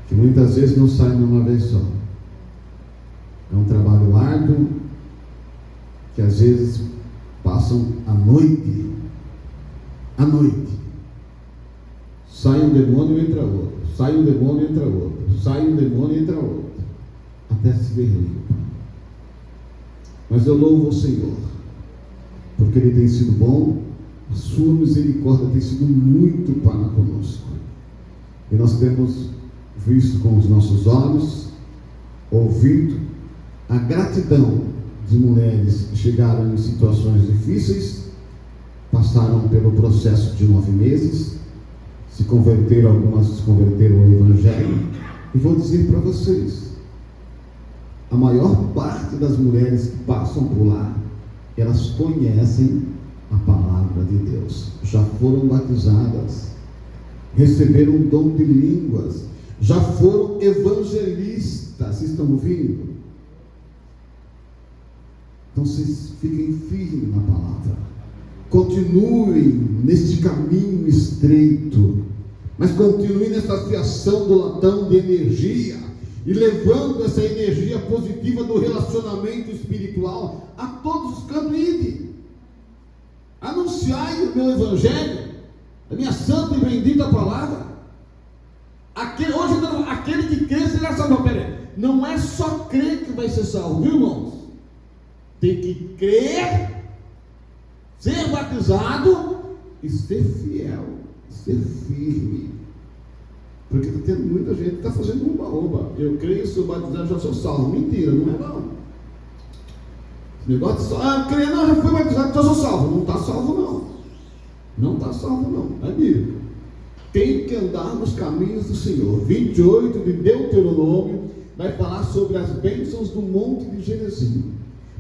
que muitas vezes não saem de uma vez só. É um trabalho árduo, que às vezes passam a noite, sai um demônio e entra outro, sai um demônio e entra outro, sai um demônio e entra outro, até se ver limpo. Mas eu louvo o Senhor, porque Ele tem sido bom, a sua misericórdia tem sido muito para conosco, e nós temos visto com os nossos olhos, ouvido a gratidão de mulheres que chegaram em situações difíceis, passaram pelo processo de 9 meses, se converteram, algumas se converteram ao Evangelho, e vou dizer para vocês, a maior parte das mulheres que passam por lá, elas conhecem a palavra de Deus, já foram batizadas, receberam o dom de línguas, já foram evangelistas. Vocês estão ouvindo? Então vocês fiquem firmes na palavra, continuem neste caminho estreito, mas continuem nessa fiação do latão de energia, e levando essa energia positiva do relacionamento espiritual a todos os cantos. Ide, anunciai o meu evangelho, a minha santa e bendita palavra. Hoje aquele que crê será salvo. Não é só crer que vai ser salvo, viu, irmãos? Tem que crer, ser batizado e ser fiel, ser firme. Porque está tendo muita gente que está fazendo umba-umba. Eu creio, sou batizado, já sou salvo. Mentira, não é não. Esse negócio de só, creio, não, já fui batizado, já sou salvo. Não está salvo não. Não está salvo não. É bíblico. Tem que andar nos caminhos do Senhor. 28 de Deuteronômio vai falar sobre as bênçãos do monte de Gerizim.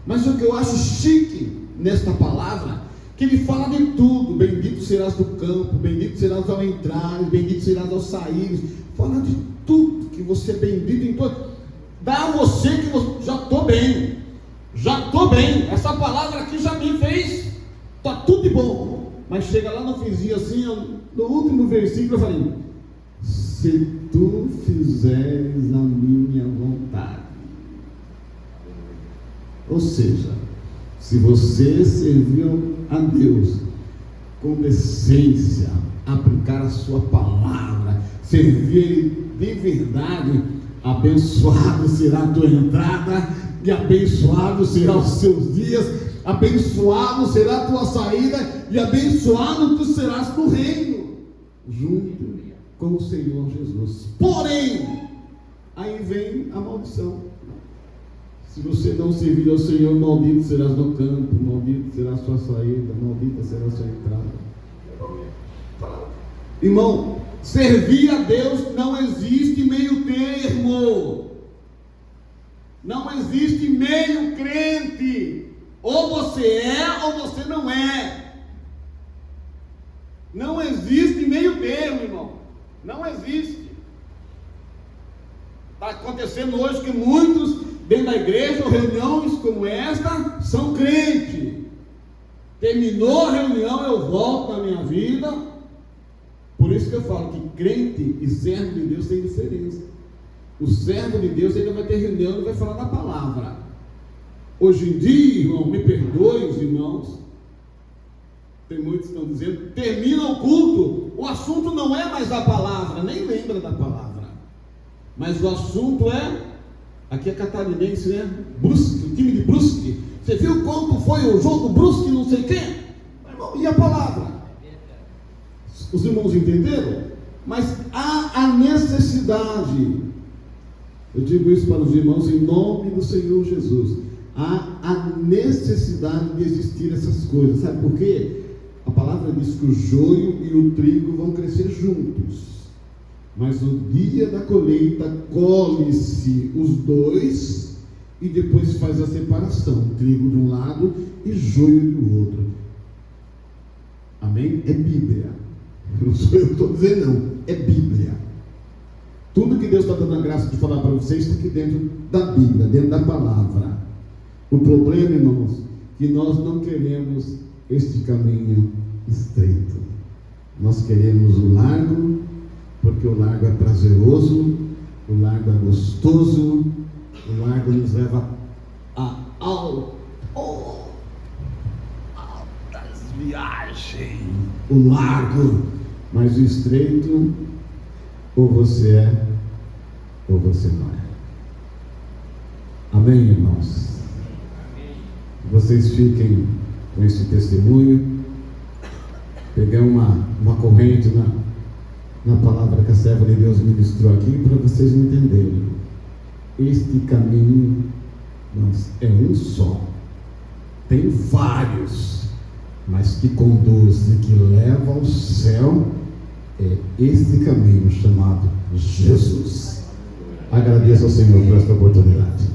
Mas o que eu acho chique nesta palavra, que ele fala de tudo. Bendito serás do campo, bendito serás ao entrares, bendito serás ao saíres. Fala de tudo, que você é bendito em todo. Dá a você que você, já estou bem, essa palavra aqui já me fez, está tudo de bom. Mas chega lá no finzinho assim, no último versículo eu falei: se tu fizeres a minha vontade. Ou seja, se você servir a Deus com decência, aplicar a sua palavra, servir Ele de verdade, abençoado será a tua entrada e abençoado serão os seus dias, abençoado será a tua saída e abençoado tu serás no reino, junto com o Senhor Jesus. Porém, aí vem a maldição. Se você não servir ao Senhor, maldito serás no campo, maldito será a sua saída, maldita será a sua entrada. Irmão, servir a Deus não existe meio termo, não existe meio crente, ou você é ou você não é. Não existe meio termo, irmão, não existe. Está acontecendo hoje que muitos dentro da igreja, reuniões como esta, são crentes. Terminou a reunião, eu volto na minha vida. Por isso que eu falo que crente e servo de Deus tem diferença. O servo de Deus ainda vai ter reunião e vai falar da palavra. Hoje em dia, irmão, me perdoe os irmãos, tem muitos que estão dizendo, termina o culto, o assunto não é mais a palavra, nem lembra da palavra, mas o assunto é, aqui é catarinense, né? Brusque, o time de Brusque. Você viu quanto foi o jogo Brusque, não sei quem? E a palavra? Os irmãos entenderam? Mas há a necessidade, eu digo isso para os irmãos em nome do Senhor Jesus, há a necessidade de existir essas coisas. Sabe por quê? A palavra diz que o joio e o trigo vão crescer juntos, mas no dia da colheita colhe-se os dois e depois faz a separação, trigo de um lado e joio do outro. Amém? É Bíblia, não sou eu que estou dizendo não, é Bíblia. Tudo que Deus está dando a graça de falar para vocês está aqui dentro da Bíblia, dentro da palavra. O problema, irmãos, que nós não queremos este caminho estreito, nós queremos o largo, porque o largo é prazeroso, o largo é gostoso, o largo nos leva a altas viagens, o largo, mas o estreito, ou você é, ou você não é. Amém, irmãos? Vocês fiquem com esse testemunho. Peguei uma corrente na palavra que a serva de Deus ministrou aqui para vocês entenderem. Este caminho, irmãos, é um só. Tem vários, mas que conduz e que leva ao céu é este caminho chamado Jesus. Agradeço ao Senhor por esta oportunidade.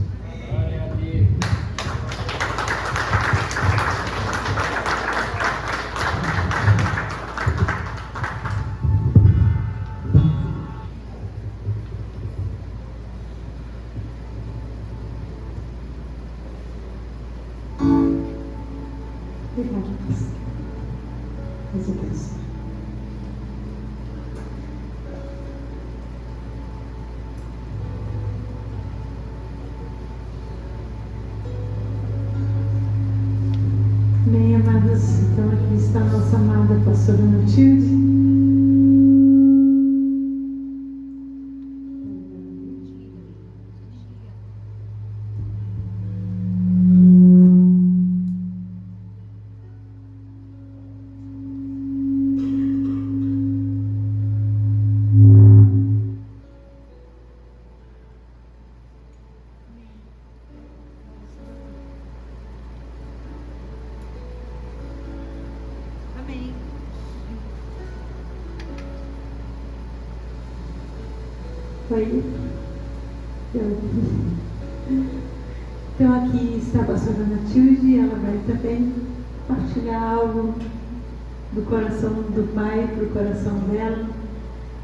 Obrigada, pastor. Mais uma vez. Bem, amados, então aqui está a nossa amada pastora Matilde. Amém. Oi. Então aqui está a pastora Matilde, ela vai também partilhar algo do coração do Pai para o coração dela,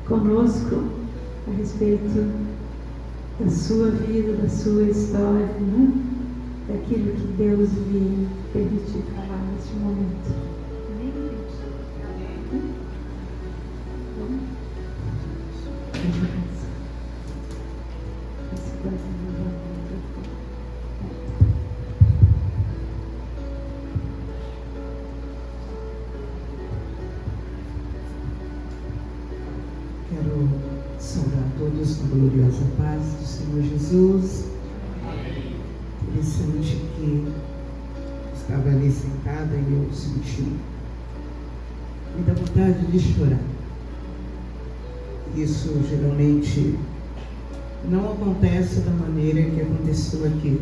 conosco, a respeito da sua vida, da sua história, né? Daquilo que Deus lhe permitiu falar neste momento. Amém, gente? Quero saudar todos com a gloriosa paz do Senhor Jesus. Interessante que estava ali sentada e eu senti muita vontade de chorar. Isso geralmente não acontece da maneira que aconteceu aqui.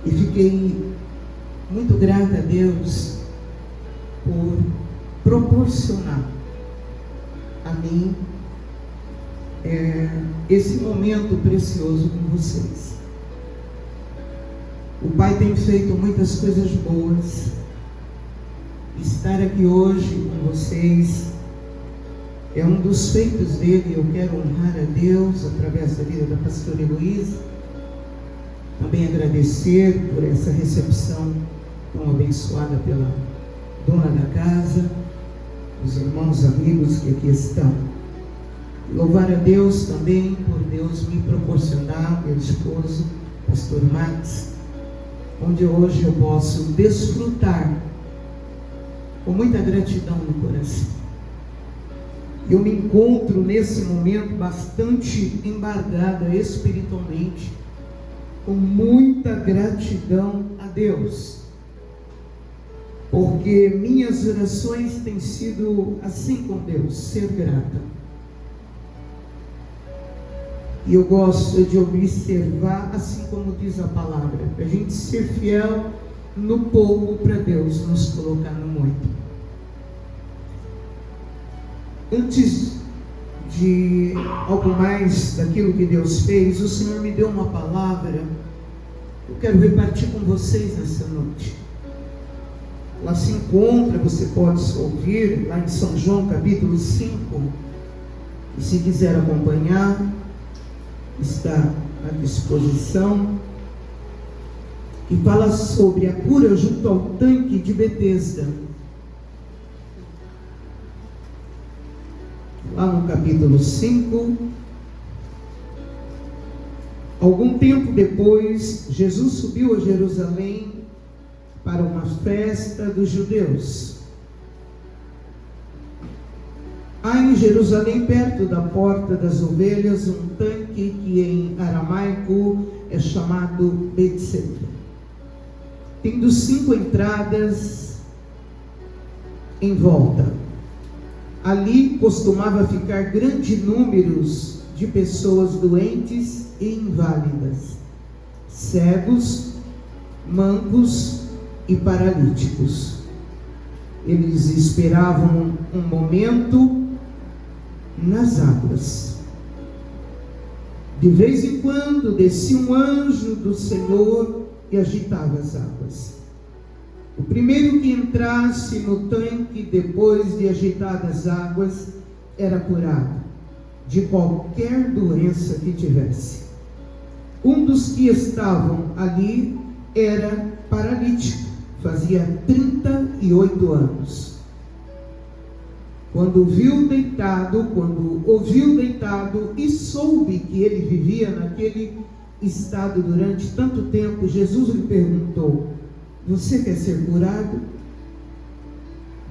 E fiquei muito grata a Deus por proporcionar a mim esse momento precioso com vocês. O Pai tem feito muitas coisas boas. Estar aqui hoje com vocês é um dos feitos dele. Eu quero honrar a Deus através da vida da pastora Heloísa. Também agradecer por essa recepção tão abençoada pela dona da casa, os irmãos amigos que aqui estão. Louvar a Deus também por Deus me proporcionar, meu esposo, pastor Max, onde hoje eu posso desfrutar com muita gratidão no coração. Eu me encontro nesse momento bastante embargada espiritualmente, com muita gratidão a Deus, porque minhas orações têm sido assim com Deus, ser grata. E eu gosto de observar, assim como diz a palavra, para a gente ser fiel no pouco, para Deus nos colocar no muito. Antes de algo mais daquilo que Deus fez, o Senhor me deu uma palavra. Eu quero repartir com vocês nessa noite. Ela se encontra, você pode ouvir, lá em São João capítulo 5. E se quiser acompanhar, está à disposição. E fala sobre a cura junto ao tanque de Betesda. Lá no capítulo 5, algum tempo depois, Jesus subiu a Jerusalém para uma festa dos judeus. Há em Jerusalém, perto da porta das ovelhas, um tanque que em aramaico é chamado Betseba, tendo 5 entradas em volta. Ali costumava ficar grandes números de pessoas doentes e inválidas, cegos, mancos e paralíticos. Eles esperavam um momento nas águas. De vez em quando descia um anjo do Senhor e agitava as águas. O primeiro que entrasse no tanque depois de agitadas as águas era curado de qualquer doença que tivesse. Um dos que estavam ali era paralítico, fazia 38 anos. Quando ouviu deitado e soube que ele vivia naquele estado durante tanto tempo, Jesus lhe perguntou: você quer ser curado?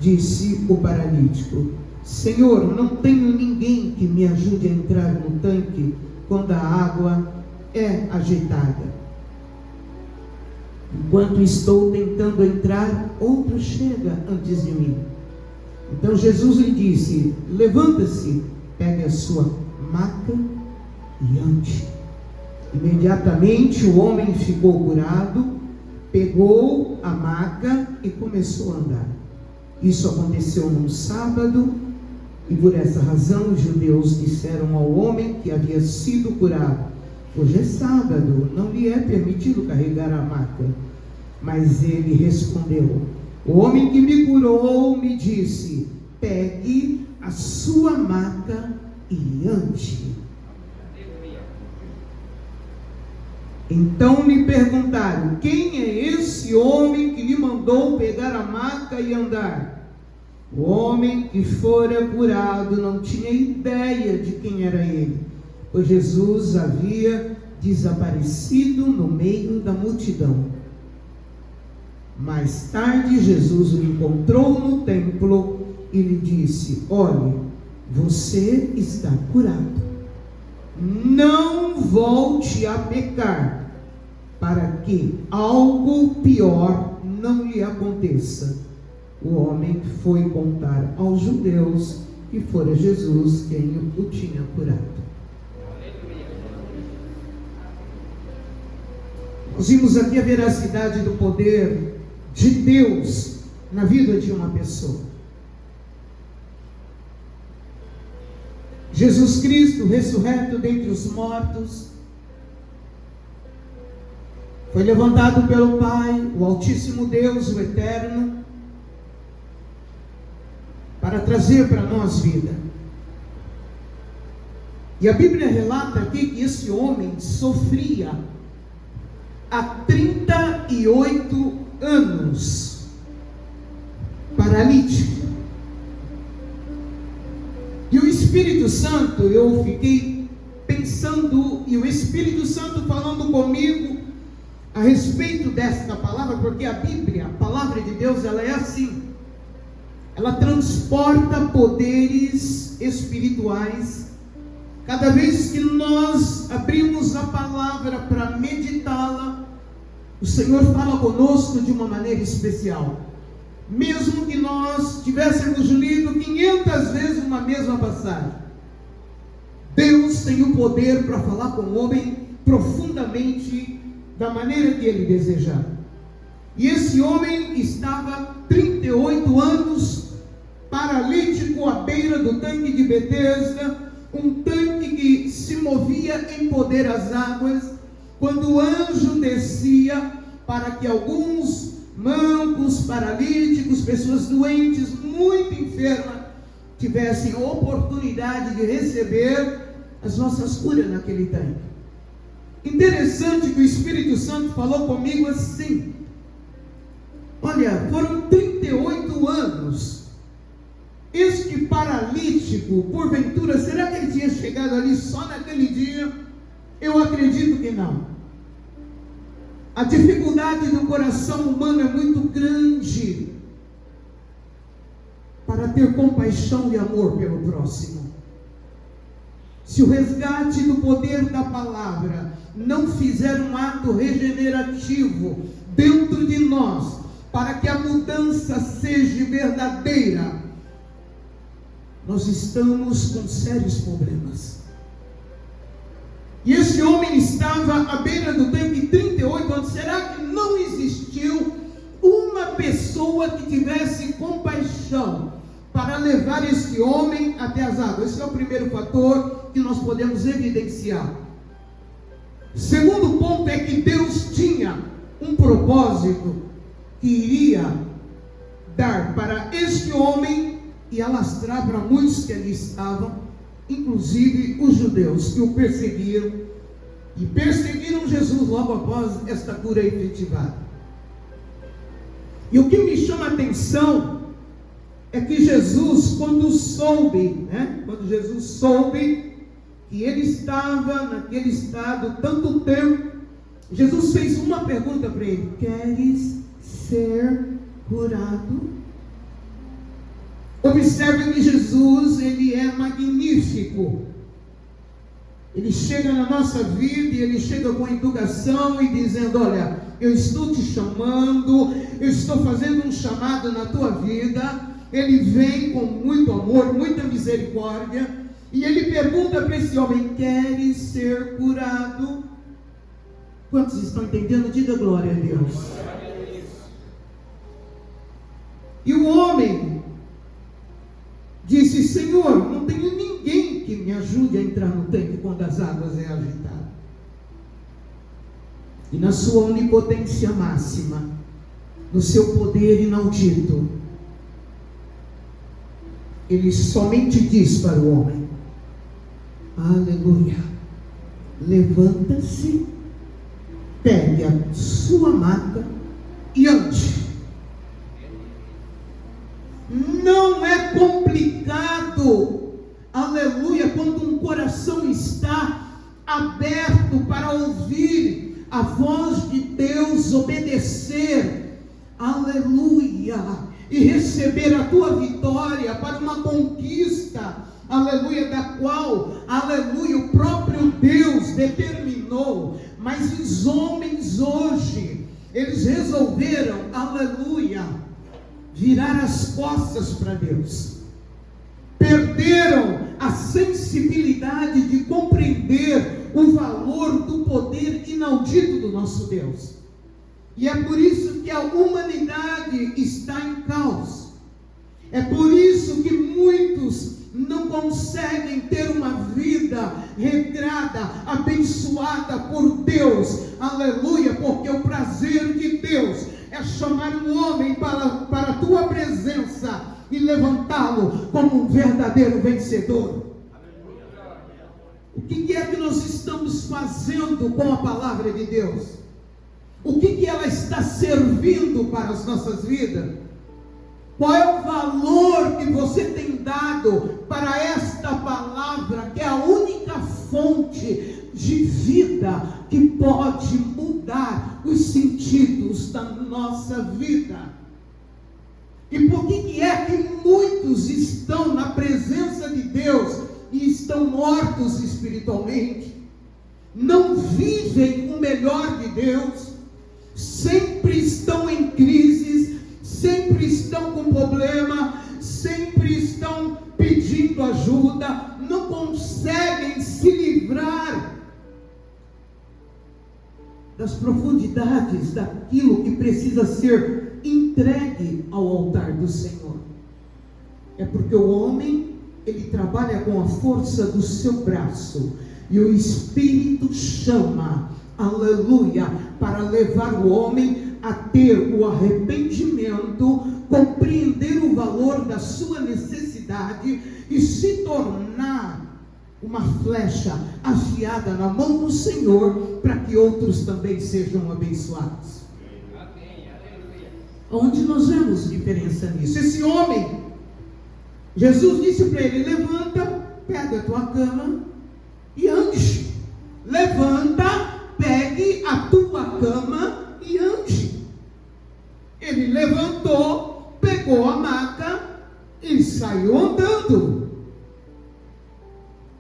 Disse o paralítico: Senhor, não tenho ninguém que me ajude a entrar no tanque quando a água é agitada. Enquanto estou tentando entrar, outro chega antes de mim. Então Jesus lhe disse: levanta-se, pegue a sua maca e ande. Imediatamente o homem ficou curado, pegou a maca e começou a andar. Isso aconteceu num sábado, e por essa razão os judeus disseram ao homem que havia sido curado: hoje é sábado, não lhe é permitido carregar a maca. Mas ele respondeu: o homem que me curou me disse: pegue a sua maca e ande. Então lhe perguntaram: quem é esse homem que lhe mandou pegar a maca e andar? O homem que fora curado não tinha ideia de quem era ele, pois Jesus havia desaparecido no meio da multidão. Mais tarde, Jesus o encontrou no templo e lhe disse: olhe, você está curado. Não volte a pecar, para que algo pior não lhe aconteça. O homem foi contar aos judeus que fora Jesus quem o tinha curado. Nós vimos aqui a veracidade do poder de Deus na vida de uma pessoa. Jesus Cristo, ressurreto dentre os mortos, foi levantado pelo Pai, o Altíssimo Deus, o Eterno, para trazer para nós vida. E a Bíblia relata aqui que esse homem sofria há 38 anos, paralítico. E o Espírito Santo, eu fiquei pensando, e o Espírito Santo falando comigo a respeito desta palavra, porque a Bíblia, a palavra de Deus, ela é assim, ela transporta poderes espirituais. Cada vez que nós abrimos a palavra para meditá-la, o Senhor fala conosco de uma maneira especial. Mesmo que nós tivéssemos lido 500 vezes uma mesma passagem, Deus tem o poder para falar com o homem profundamente, da maneira que Ele desejar. E esse homem estava 38 anos paralítico à beira do tanque de Betesda, um tanque que se movia em poder às águas, quando o anjo descia para que alguns mancos, paralíticos, pessoas doentes, muito enfermas, tivessem a oportunidade de receber as nossas curas naquele tanque. Interessante que o Espírito Santo falou comigo assim: olha, foram 38 anos. Este paralítico, porventura, será que ele tinha chegado ali só naquele dia? Eu acredito que não. A dificuldade do coração humano é muito grande para ter compaixão e amor pelo próximo. Se o resgate do poder da palavra não fizer um ato regenerativo dentro de nós, para que a mudança seja verdadeira, nós estamos com sérios problemas. E esse homem estava à beira do tanque 38 anos. Será que não existiu uma pessoa que tivesse compaixão para levar esse homem até as águas? Esse é o primeiro fator que nós podemos evidenciar. Segundo ponto é que Deus tinha um propósito que iria dar para este homem e alastrar para muitos que ali estavam, inclusive os judeus que o perseguiram, e perseguiram Jesus logo após esta cura efetivada. E o que me chama a atenção é que Jesus, quando Jesus soube que ele estava naquele estado tanto tempo, Jesus fez uma pergunta para ele: queres ser curado? Observe que Jesus, ele é magnífico. Ele chega na nossa vida e ele chega com a educação e dizendo: olha, eu estou te chamando, eu estou fazendo um chamado na tua vida. Ele vem com muito amor, muita misericórdia, e ele pergunta para esse homem: queres ser curado? Quantos estão entendendo? Diga glória a Deus. E o homem disse: Senhor, não tenho ninguém que me ajude a entrar no tanque quando as águas é agitado. E na sua onipotência máxima, no seu poder inaudito, ele somente diz para o homem: aleluia, levanta-se, pegue a sua maca e ande. Não é complicado, aleluia, quando um coração está aberto para ouvir a voz de Deus, obedecer, aleluia, e receber a tua vitória para uma conquista, aleluia, da qual, aleluia, o próprio Deus determinou. Mas os homens hoje, eles resolveram, aleluia, virar as costas para Deus. Perderam a sensibilidade de compreender o valor do poder inaudito do nosso Deus. E é por isso que a humanidade está em caos. É por isso que muitos não conseguem ter uma vida regrada, abençoada por Deus. Aleluia, porque o prazer de Deus é chamar um homem para a tua presença e levantá-lo como um verdadeiro vencedor. O que é que nós estamos fazendo com a palavra de Deus? O que ela está servindo para as nossas vidas? Qual é o valor que você tem dado para esta palavra, que é a única fonte de vida que pode mudar os sentidos da nossa vida? E por que é que muitos estão na presença de Deus e estão mortos espiritualmente? Não vivem o melhor de Deus, sempre estão em crises, sempre estão com problema, sempre estão pedindo ajuda, não conseguem se livrar das profundidades daquilo que precisa ser entregue ao altar do Senhor. É porque o homem, ele trabalha com a força do seu braço, e o Espírito chama, aleluia, para levar o homem a ter o arrependimento, compreender o valor da sua necessidade e se tornar uma flecha afiada na mão do Senhor, para que outros também sejam abençoados. Onde nós vemos diferença nisso? Esse homem, Jesus disse para ele: levanta, pega a tua cama e ande. Levanta, pegue a tua cama e ande. Ele levantou, pegou a maca e saiu andando.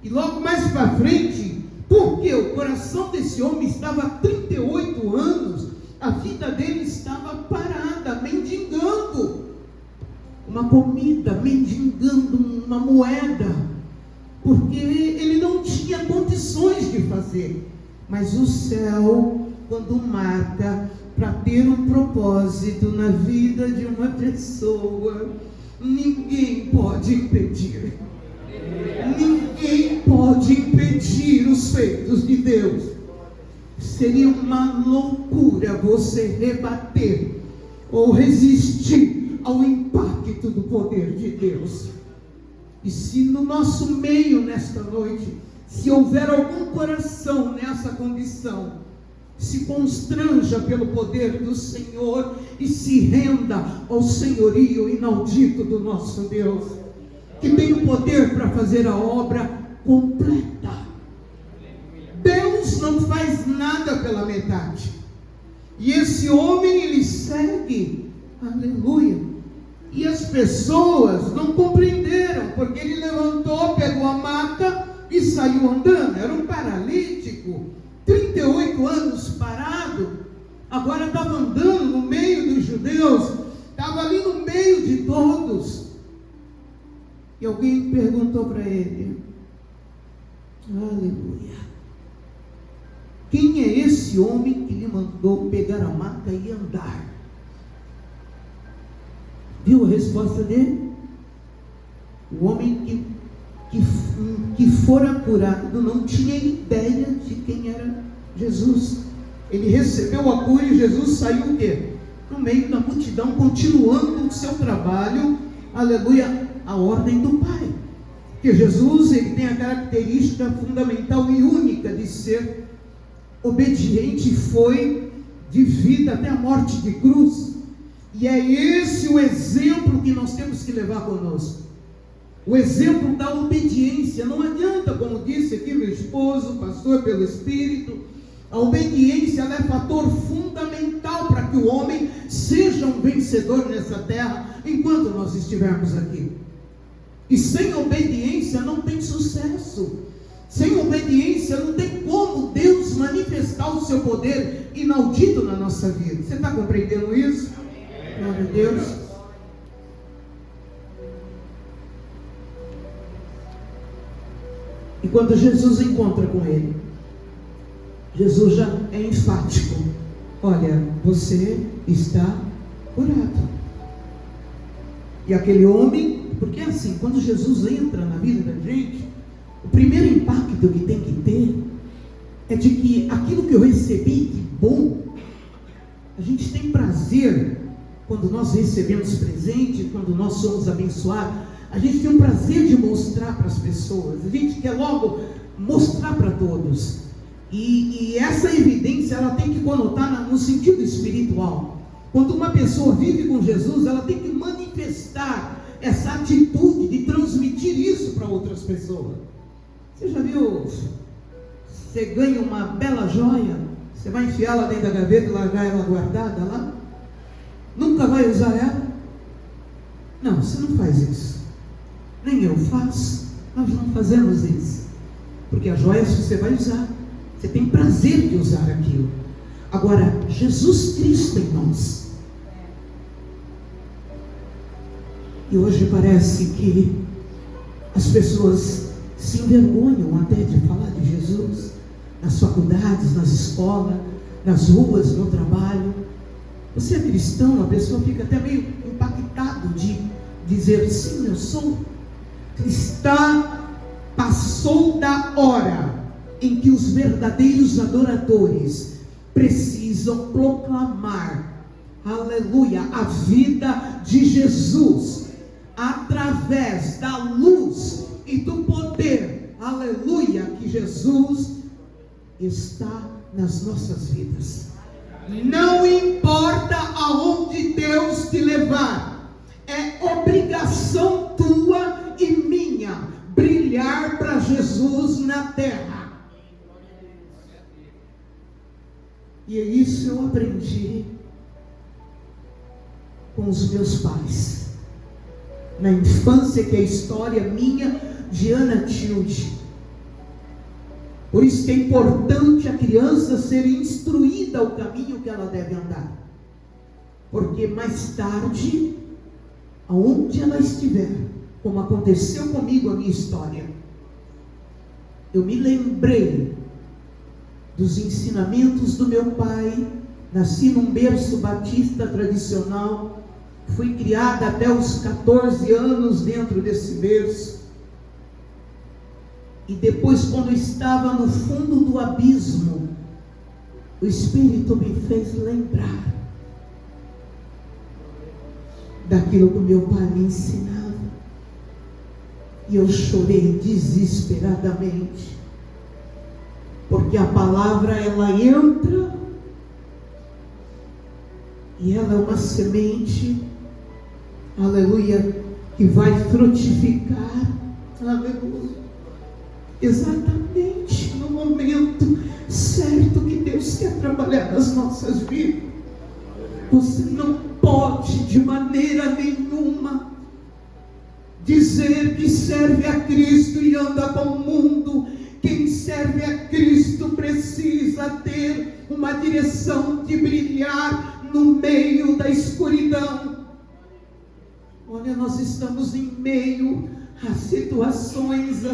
E logo mais para frente, porque o coração desse homem estava há 38 anos, a vida dele estava parada, mendigando uma comida, mendigando uma moeda, porque ele não tinha condições de fazer. Mas o céu, quando marca para ter um propósito na vida de uma pessoa, ninguém pode impedir. Ninguém pode impedir os feitos de Deus. Seria uma loucura você rebater ou resistir ao impacto do poder de Deus. E se no nosso meio, nesta noite, se houver algum coração nessa condição, se constranja pelo poder do Senhor e se renda ao senhorio inaudito do nosso Deus, que tem o poder para fazer a obra completa. Deus não faz nada pela metade. E esse homem, ele segue, aleluia. E as pessoas não compreenderam, porque ele levantou, pegou a maca e saiu andando. Era um paralítico, 38 anos parado, agora estava andando no meio dos judeus, estava ali no meio de todos. E alguém perguntou para ele, aleluia, quem é esse homem que lhe mandou pegar a maca e andar? Viu a resposta dele? O homem que fora curado não tinha ideia de quem era Jesus. Ele recebeu a cura e Jesus saiu o quê? No meio da multidão, continuando o seu trabalho, aleluia, a ordem do Pai. Porque Jesus, ele tem a característica fundamental e única de ser obediente, foi de vida até a morte de cruz. E é esse o exemplo que nós temos que levar conosco. O exemplo da obediência. Não adianta, como disse aqui meu esposo, pastor pelo Espírito, a obediência ela é fator fundamental para que o homem seja um vencedor nessa terra, enquanto nós estivermos aqui. E sem obediência não tem sucesso. Sem obediência não tem como Deus manifestar o seu poder inaudito na nossa vida. Você está compreendendo isso? Glória a Deus. E quando Jesus encontra com ele, Jesus já é enfático. Olha, você está curado. E aquele homem, porque é assim, quando Jesus entra na vida da gente, o primeiro impacto que tem que ter é de que aquilo que eu recebi de bom, a gente tem prazer quando nós recebemos presente, quando nós somos abençoados, a gente tem um prazer de mostrar para as pessoas, a gente quer logo mostrar para todos. E essa evidência ela tem que conotar no sentido espiritual. Quando uma pessoa vive com Jesus, ela tem que manifestar essa atitude de transmitir isso para outras pessoas. Você já viu? Você ganha uma bela joia, você vai enfiá-la dentro da gaveta e largar ela guardada lá? Nunca vai usar ela? Não, você não faz isso. Nem eu faço. Nós não fazemos isso. Porque a joia você vai usar. Você tem prazer de usar aquilo. Agora, Jesus Cristo em nós. E hoje parece que as pessoas se envergonham até de falar de Jesus. Nas faculdades, nas escolas, nas ruas, no trabalho. Você é cristão, a pessoa fica até meio impactado de dizer, sim, eu sou cristã. Passou da hora em que os verdadeiros adoradores precisam proclamar, aleluia, a vida de Jesus, através da luz e do poder, aleluia, que Jesus está nas nossas vidas. Não importa aonde Deus te levar, é obrigação tua e minha brilhar para Jesus na terra. E isso eu aprendi com os meus pais na infância, que é a história minha de Ana Tilde. Por isso que é importante a criança ser instruída ao caminho que ela deve andar, porque mais tarde, aonde ela estiver, como aconteceu comigo a minha história, eu me lembrei dos ensinamentos do meu pai. Nasci num berço batista tradicional, fui criada até os 14 anos dentro desse berço, e depois, quando eu estava no fundo do abismo, o Espírito me fez lembrar daquilo que o meu pai me ensinava. E eu chorei desesperadamente, porque a palavra ela entra E ela é uma semente, aleluia, que vai frutificar, aleluia, exatamente no momento certo que Deus quer trabalhar nas nossas vidas. Você não pode de maneira nenhuma dizer que serve a Cristo e anda com o mundo. Quem serve a Cristo precisa ter uma direção de brilhar no meio da escuridão. Olha, nós estamos em meio a situações,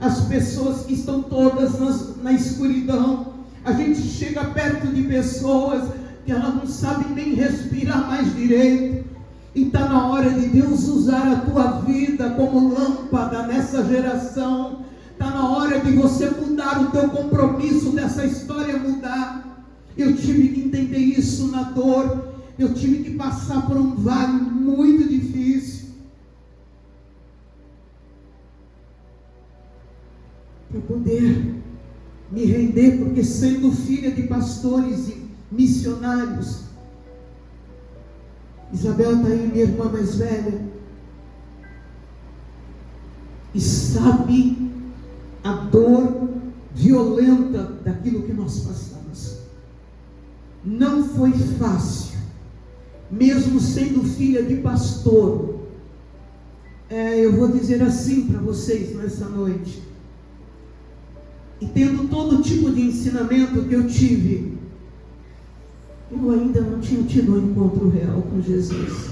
as pessoas que estão todas na escuridão. A gente chega perto de pessoas que elas não sabem nem respirar mais direito. E está na hora de Deus usar a tua vida como lâmpada nessa geração. Está na hora de você mudar o teu compromisso dessa história mudar. Eu tive que entender isso na dor. Eu tive que passar por um vale muito difícil para poder me render, porque sendo filha de pastores e missionários, Isabel está aí, minha irmã mais velha, e sabe a dor violenta daquilo que nós passamos. Não foi fácil, mesmo sendo filha de pastor. Eu vou dizer assim para vocês nessa noite, e tendo todo tipo de ensinamento que eu tive, eu ainda não tinha tido um encontro real com Jesus.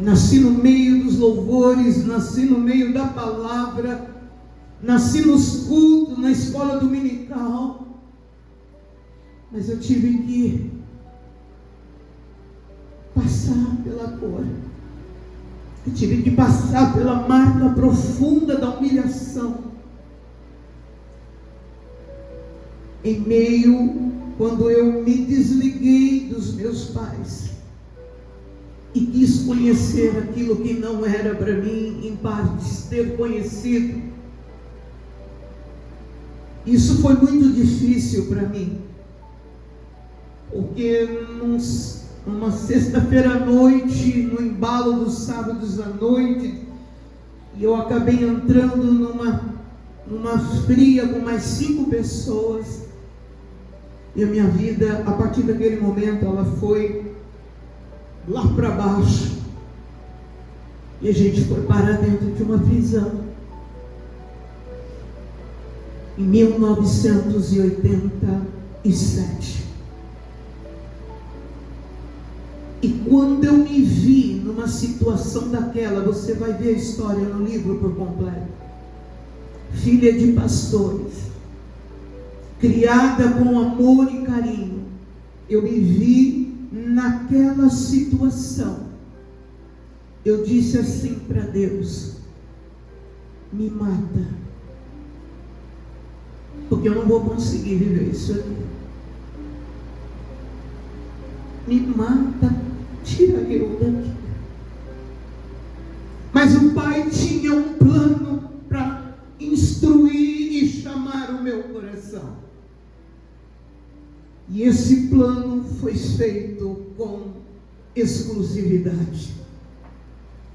Nasci no meio dos louvores, nasci no meio da palavra, nasci nos cultos, na escola dominical, mas eu tive que passar pela dor, eu tive que passar pela marca profunda da humilhação, em meio, quando eu me desliguei dos meus pais e quis conhecer aquilo que não era para mim, em partes ter conhecido. Isso foi muito difícil para mim, porque numa sexta-feira à noite, no embalo dos sábados à noite, eu acabei entrando numa fria com mais 5 pessoas. E a minha vida, a partir daquele momento, ela foi lá para baixo. E a gente foi parar dentro de uma prisão. Em 1987. E quando eu me vi numa situação daquela, você vai ver a história no livro por completo. Filha de pastores, criada com amor e carinho, eu me vi naquela situação. Eu disse assim para Deus: me mata, porque eu não vou conseguir viver isso aqui. Me mata, tira eu daqui. Mas o Pai tinha um plano para instruir e chamar o meu coração. E esse plano foi feito com exclusividade,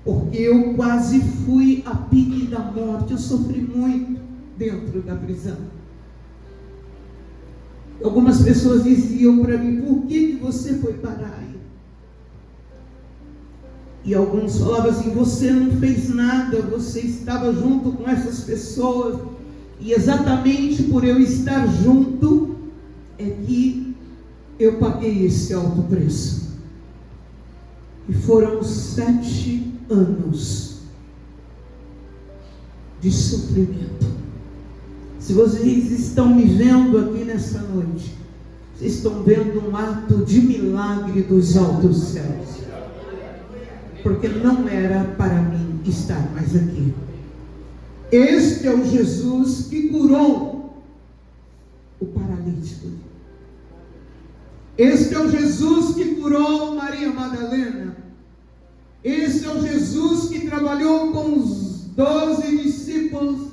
porque eu quase fui a pique da morte. Eu sofri muito dentro da prisão. Algumas pessoas diziam para mim: por que você foi parar aí? E alguns falavam assim: você não fez nada, você estava junto com essas pessoas. E exatamente por eu estar junto é que eu paguei esse alto preço. E foram 7 anos de sofrimento. Se vocês estão me vendo aqui nessa noite, vocês estão vendo um ato de milagre dos altos céus, porque não era para mim estar mais aqui. Este é o Jesus que curou o paralítico. Este é o Jesus que curou Maria Madalena. Este é o Jesus que trabalhou com os 12 discípulos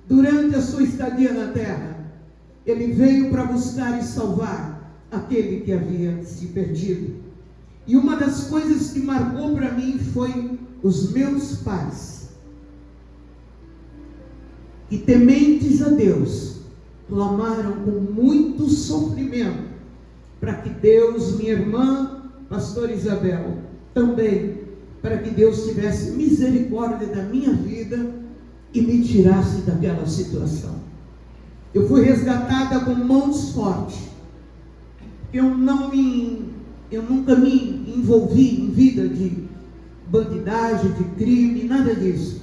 durante a sua estadia na terra. Ele veio para buscar e salvar aquele que havia se perdido. E uma das coisas que marcou para mim foi os meus pais, que tementes a Deus, clamaram com muito sofrimento para que Deus, minha irmã, pastora Isabel, também, para que Deus tivesse misericórdia da minha vida e me tirasse daquela situação. Eu fui resgatada com mãos fortes. Eu nunca me envolvi em vida de bandidagem, de crime, nada disso.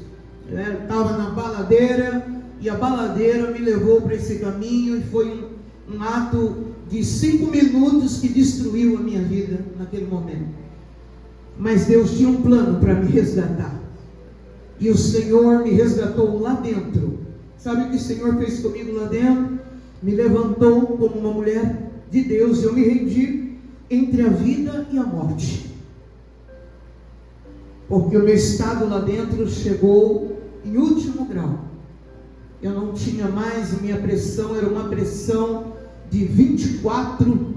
Eu estava na baladeira e a baladeira me levou para esse caminho e foi um ato de 5 minutos que destruiu a minha vida naquele momento. Mas Deus tinha um plano para me resgatar. E o Senhor me resgatou lá dentro. Sabe o que o Senhor fez comigo lá dentro? Me levantou como uma mulher de Deus. Eu me rendi entre a vida e a morte. Porque o meu estado lá dentro chegou em último grau. Eu não tinha mais, minha pressão era uma pressão de 24,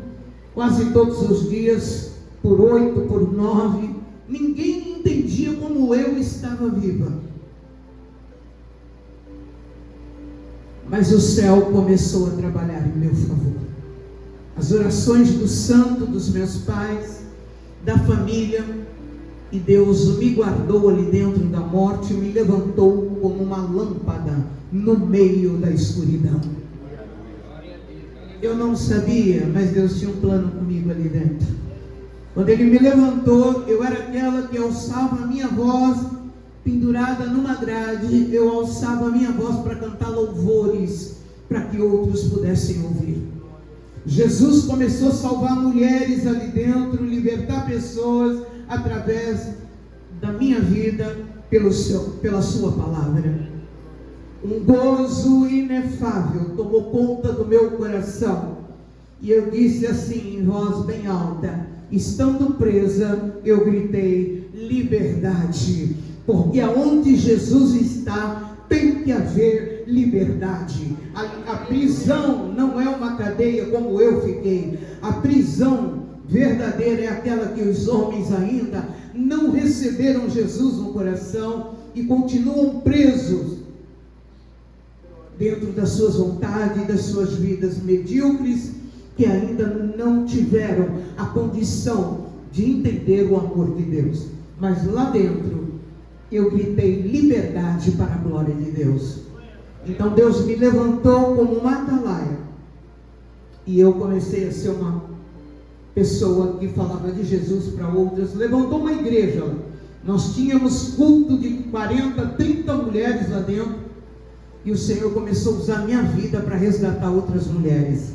quase todos os dias, por 8, por 9. Ninguém entendia como eu estava viva. Mas o céu começou a trabalhar em meu favor. As orações do santo, dos meus pais, da família, e Deus me guardou ali dentro da morte, me levantou como uma lâmpada no meio da escuridão. Eu não sabia, mas Deus tinha um plano comigo ali dentro. Quando Ele me levantou, eu era aquela que alçava a minha voz, pendurada numa grade, eu alçava a minha voz para cantar louvores, para que outros pudessem ouvir. Jesus começou a salvar mulheres ali dentro, libertar pessoas através da minha vida, pela sua palavra. Um gozo inefável tomou conta do meu coração, e eu disse assim em voz bem alta, estando presa, eu gritei, liberdade, porque aonde Jesus está, tem que haver liberdade. A prisão não é uma cadeia como eu fiquei. A prisão verdadeira é aquela que os homens ainda não receberam Jesus no coração e continuam presos dentro das suas vontades e das suas vidas medíocres, que ainda não tiveram a condição de entender o amor de Deus. Mas lá dentro eu gritei liberdade para a glória de Deus. Então Deus me levantou como uma atalaia, e eu comecei a ser uma pessoa que falava de Jesus para outras. Levantou uma igreja, nós tínhamos culto de 40, 30 mulheres lá dentro, e o Senhor começou a usar a minha vida para resgatar outras mulheres.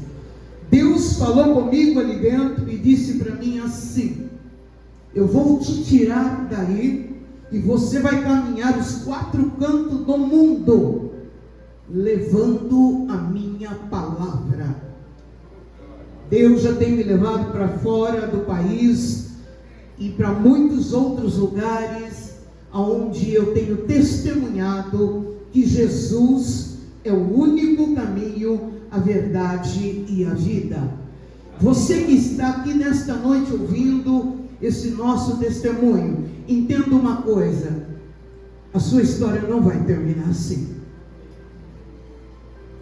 Deus falou comigo ali dentro e disse para mim assim, eu vou te tirar daí, e você vai caminhar os 4 cantos do mundo, levando a minha palavra. Deus já tem me levado para fora do país e para muitos outros lugares, onde eu tenho testemunhado que Jesus é o único caminho, a verdade e a vida. Você que está aqui nesta noite ouvindo esse nosso testemunho, entenda uma coisa, a sua história não vai terminar assim.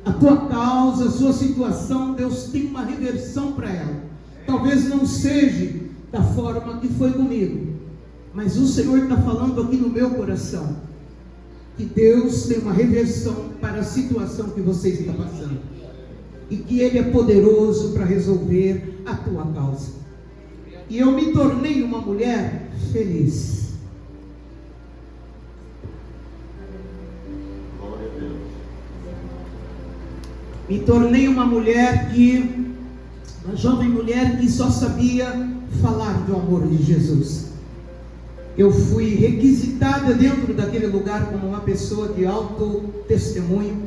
A tua causa, a sua situação, Deus tem uma reversão para ela. Talvez não seja da forma que foi comigo, mas o Senhor está falando aqui no meu coração, que Deus tem uma reversão para a situação que você está passando, e que Ele é poderoso para resolver a tua causa. E eu me tornei uma mulher feliz. Me tornei uma mulher uma jovem mulher que só sabia falar do amor de Jesus. Eu fui requisitada dentro daquele lugar como uma pessoa de alto testemunho.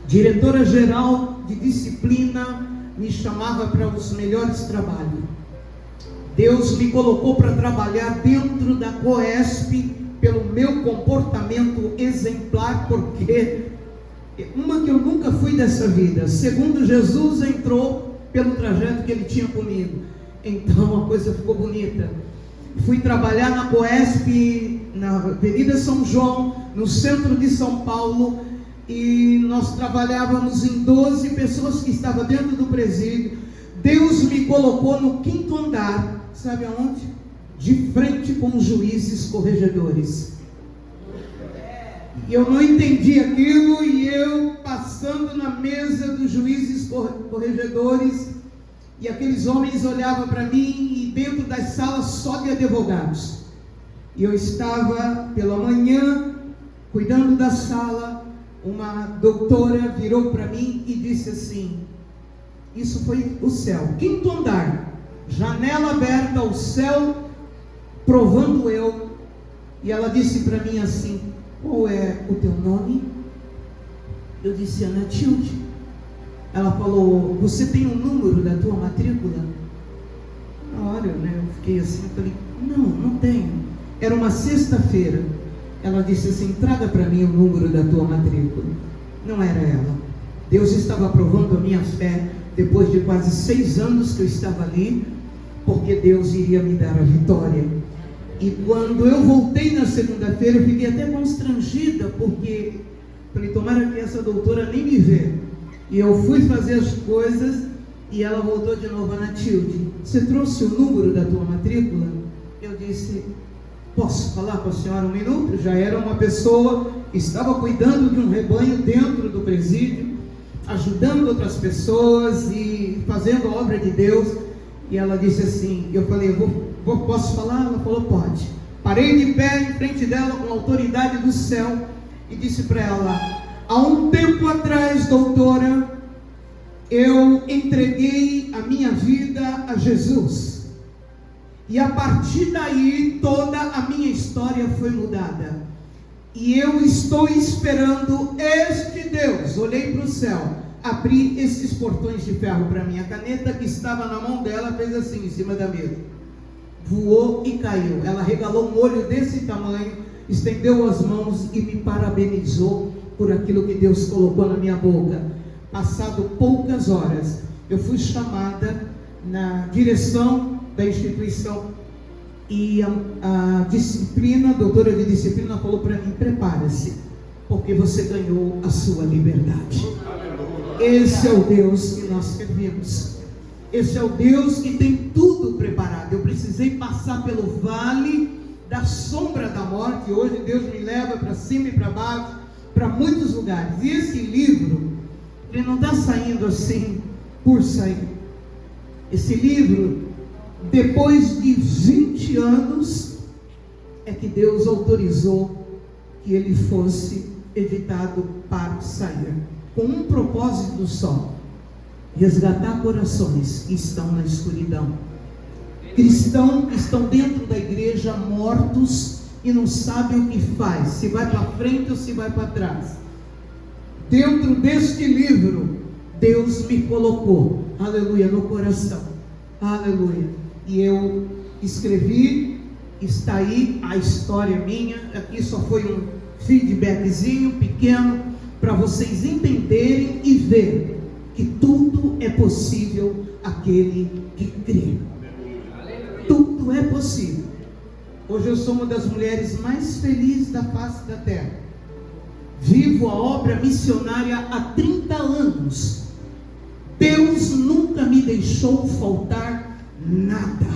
Diretora geral de disciplina me chamava para os melhores trabalhos. Deus me colocou para trabalhar dentro da COESP pelo meu comportamento exemplar, porque uma que eu nunca fui dessa vida. Segundo Jesus entrou pelo trajeto que ele tinha comigo. Então a coisa ficou bonita. Fui trabalhar na Coesp, na Avenida São João, no centro de São Paulo, e nós trabalhávamos em 12 pessoas que estavam dentro do presídio. Deus me colocou no 5º andar, sabe aonde? De frente com os juízes corregedores. E eu não entendi aquilo, e eu passando na mesa dos juízes corregedores, e aqueles homens olhavam para mim, e dentro das salas só de advogados. E eu estava pela manhã cuidando da sala. Uma doutora virou para mim e disse assim, isso foi o céu, 5º andar, janela aberta ao céu, provando eu. E ela disse para mim assim, qual é o teu nome? Eu disse, Ana Tilde. Ela falou, você tem um número da tua matrícula? Na hora, eu fiquei assim, eu falei, não tenho. Era uma sexta-feira. Ela disse assim, traga para mim o número da tua matrícula. Não era ela. Deus estava provando a minha fé, depois de quase 6 anos que eu estava ali, porque Deus iria me dar a vitória. E quando eu voltei na segunda-feira, eu fiquei até constrangida, porque falei, tomara que essa doutora nem me vê. E eu fui fazer as coisas, e ela voltou de novo, Ana Tilde, você trouxe o número da tua matrícula? Eu disse, posso falar com a senhora um minuto? Já era uma pessoa que estava cuidando de um rebanho dentro do presídio, ajudando outras pessoas e fazendo a obra de Deus. E ela disse assim, eu falei, posso falar? Ela falou, pode. Parei de pé em frente dela com a autoridade do céu e disse para ela, há um tempo atrás, doutora, eu entreguei a minha vida a Jesus. E a partir daí, toda a minha história foi mudada. E eu estou esperando este Deus, olhei para o céu, abrir esses portões de ferro para mim. A caneta que estava na mão dela fez assim, em cima da mesa. Voou e caiu. Ela regalou um olho desse tamanho, estendeu as mãos e me parabenizou por aquilo que Deus colocou na minha boca. Passado poucas horas, eu fui chamada na direção da instituição e a disciplina, a doutora de disciplina falou para mim, prepare-se, porque você ganhou a sua liberdade. Esse é o Deus que nós servimos. Esse é o Deus que tem tudo preparado. Eu precisei passar pelo vale da sombra da morte. Hoje Deus me leva para cima e para baixo, para muitos lugares. E esse livro, ele não está saindo assim por sair. Esse livro, depois de 20 anos, é que Deus autorizou que ele fosse editado para sair, com um propósito só: resgatar corações que estão na escuridão, cristãos que estão dentro da igreja mortos e não sabem o que faz, se vai para frente ou se vai para trás. Dentro deste livro, Deus me colocou, aleluia, no coração, aleluia, e eu escrevi, está aí a história minha. Aqui só foi um feedbackzinho pequeno, para vocês entenderem e ver que tudo é possível aquele que crê. Tudo é possível. Hoje eu sou uma das mulheres mais felizes da face da terra. Vivo a obra missionária há 30 anos. Deus nunca me deixou faltar nada.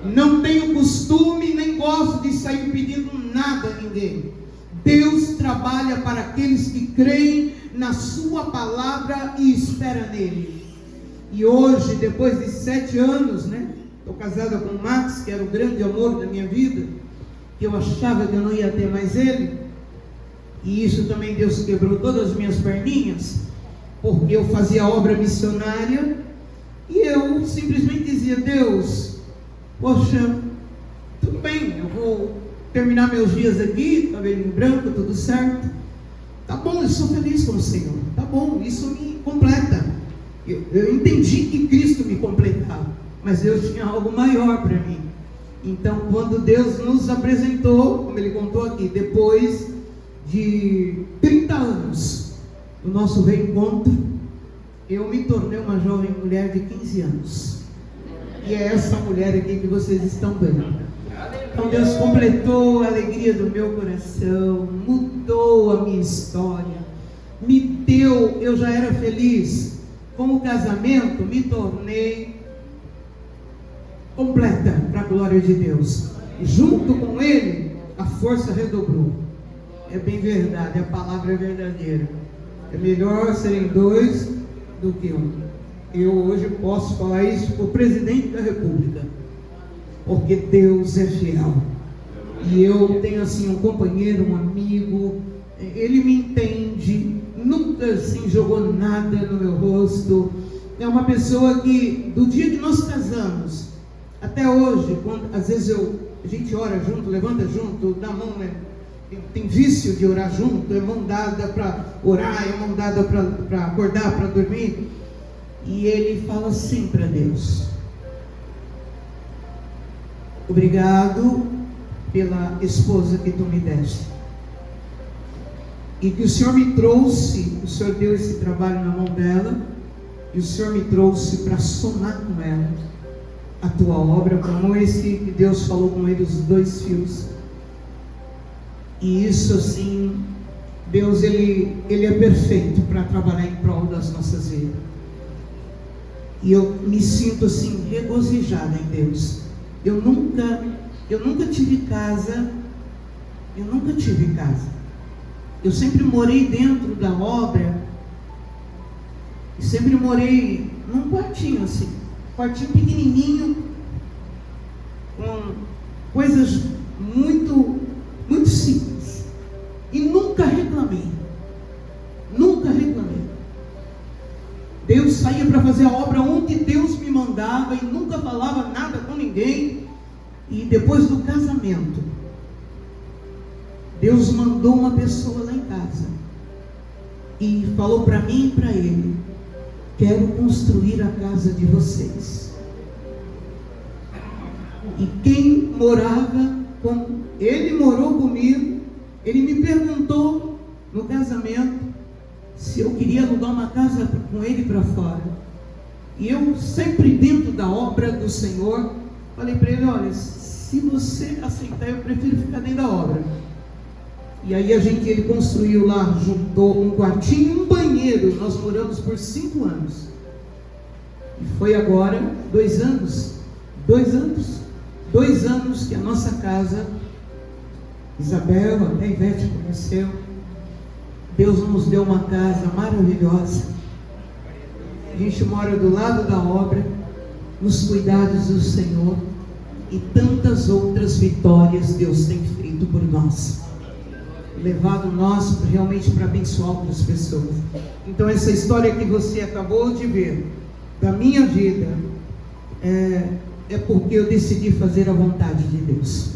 Não tenho costume, nem gosto de sair pedindo nada a ninguém. Deus trabalha para aqueles que creem na sua palavra e esperam nele. E hoje, depois de 7 anos, estou casada com o Max, que era o grande amor da minha vida, que eu achava que eu não ia ter mais ele. E isso também Deus quebrou todas as minhas perninhas, porque eu fazia obra missionária e eu simplesmente dizia: Deus, poxa, tudo bem, eu vou terminar meus dias aqui, cabelo branco, tudo certo, tá bom, eu sou feliz com o Senhor, tá bom, isso me completa. Eu entendi que Cristo me completava, mas Deus tinha algo maior para mim. Então, quando Deus nos apresentou, como Ele contou aqui, depois de 30 anos, o nosso reencontro, eu me tornei uma jovem mulher de 15 anos. E é essa mulher aqui que vocês estão vendo. Então Deus completou a alegria do meu coração, mudou a minha história, me deu, eu já era feliz com o casamento, me tornei completa para a glória de Deus. E junto com Ele, a força redobrou. É bem verdade, a palavra é verdadeira. É melhor serem dois do que um. Eu hoje posso falar isso para o presidente da República, porque Deus é fiel. E eu tenho assim um companheiro, um amigo, ele me entende, nunca assim jogou nada no meu rosto. É uma pessoa que, do dia que nós casamos até hoje, quando às vezes a gente ora junto, levanta junto, dá mão, né? Tem vício de orar junto, é mão dada para orar, é mão dada para acordar, para dormir. E ele fala assim para Deus: obrigado pela esposa que tu me deste, e que o Senhor me trouxe, o Senhor deu esse trabalho na mão dela, e o Senhor me trouxe para somar com ela a tua obra, como esse que Deus falou com ele, os 2 fios. E isso assim, Deus ele é perfeito para trabalhar em prol das nossas vidas. E eu me sinto assim regozijada em Deus. Eu nunca tive casa. Eu sempre morei dentro da obra. E sempre morei num quartinho assim, quartinho pequenininho, com coisas muito simples. E nunca reclamei. Deus saía para fazer a obra onde Deus me mandava e nunca falava nada com ninguém. E depois do casamento, Deus mandou uma pessoa lá em casa e falou para mim e para ele: quero construir a casa de vocês. E quem morava com ele, morou comigo. Ele me perguntou no casamento se eu queria alugar uma casa com ele para fora. E eu, sempre dentro da obra do Senhor, falei para ele: olha, se você aceitar, eu prefiro ficar dentro da obra. E aí ele construiu lá, juntou um quartinho e um banheiro. Nós moramos por 5 anos. E foi agora 2 anos que a nossa casa, Isabel, até a Ivete conheceu, Deus nos deu uma casa maravilhosa. A gente mora do lado da obra, nos cuidados do Senhor, e tantas outras vitórias Deus tem feito por nós, levado nós realmente para abençoar outras pessoas. Então essa história que você acabou de ver da minha vida é porque eu decidi fazer a vontade de Deus.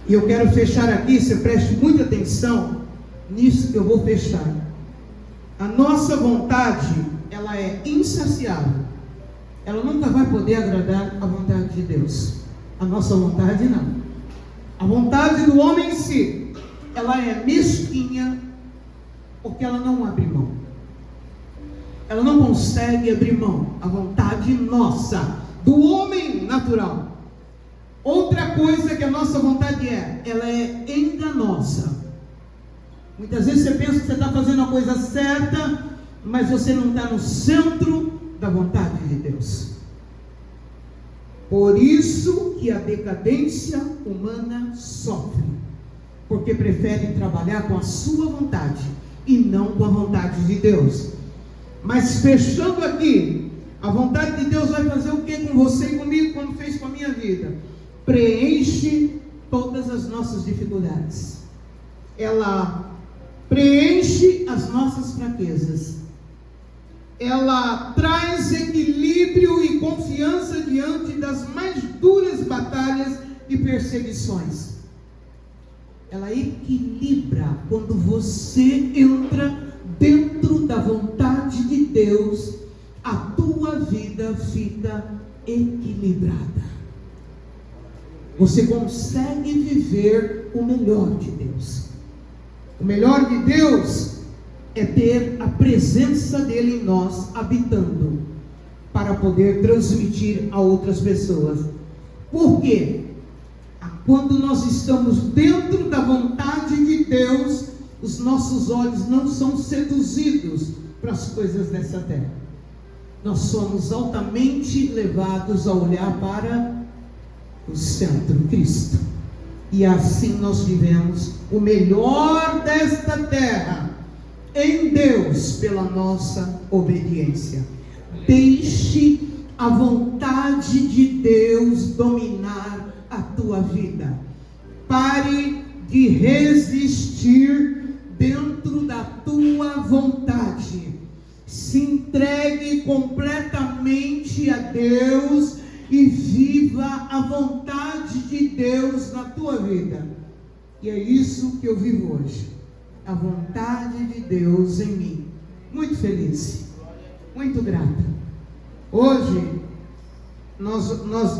E eu quero fechar aqui, você preste muita atenção nisso que eu vou fechar. A nossa vontade, ela é insaciável. Ela nunca vai poder agradar a vontade de Deus. A nossa vontade não. A vontade do homem em si, ela é mesquinha, porque ela não abre mão. Ela não consegue abrir mão. A vontade nossa, do homem natural. Outra coisa que a nossa vontade ela é enganosa. Muitas vezes você pensa que você está fazendo a coisa certa, mas você não está no centro da vontade de Deus. Por isso que a decadência humana sofre, porque prefere trabalhar com a sua vontade e não com a vontade de Deus. Mas fechando aqui, a vontade de Deus vai fazer o que com você e comigo, como fez com a minha vida? Preenche todas as nossas dificuldades. Ela preenche as nossas fraquezas. Ela traz equilíbrio e confiança diante das mais duras batalhas e perseguições. Ela equilibra quando você entra dentro da vontade de Deus, a tua vida fica equilibrada. Você consegue viver o melhor de Deus. O melhor de Deus é ter a presença dele em nós, habitando, para poder transmitir a outras pessoas. Por quê? Quando nós estamos dentro da vontade de Deus, os nossos olhos não são seduzidos para as coisas dessa terra. Nós somos altamente levados a olhar para o centro, Cristo. E assim nós vivemos o melhor desta terra em Deus pela nossa obediência. Deixe a vontade de Deus dominar a tua vida. Pare de resistir dentro da tua vontade. Se entregue completamente a Deus e viva a vontade de Deus na tua vida. E é isso que eu vivo hoje. A vontade de Deus em mim. Muito feliz, muito grata. Hoje nós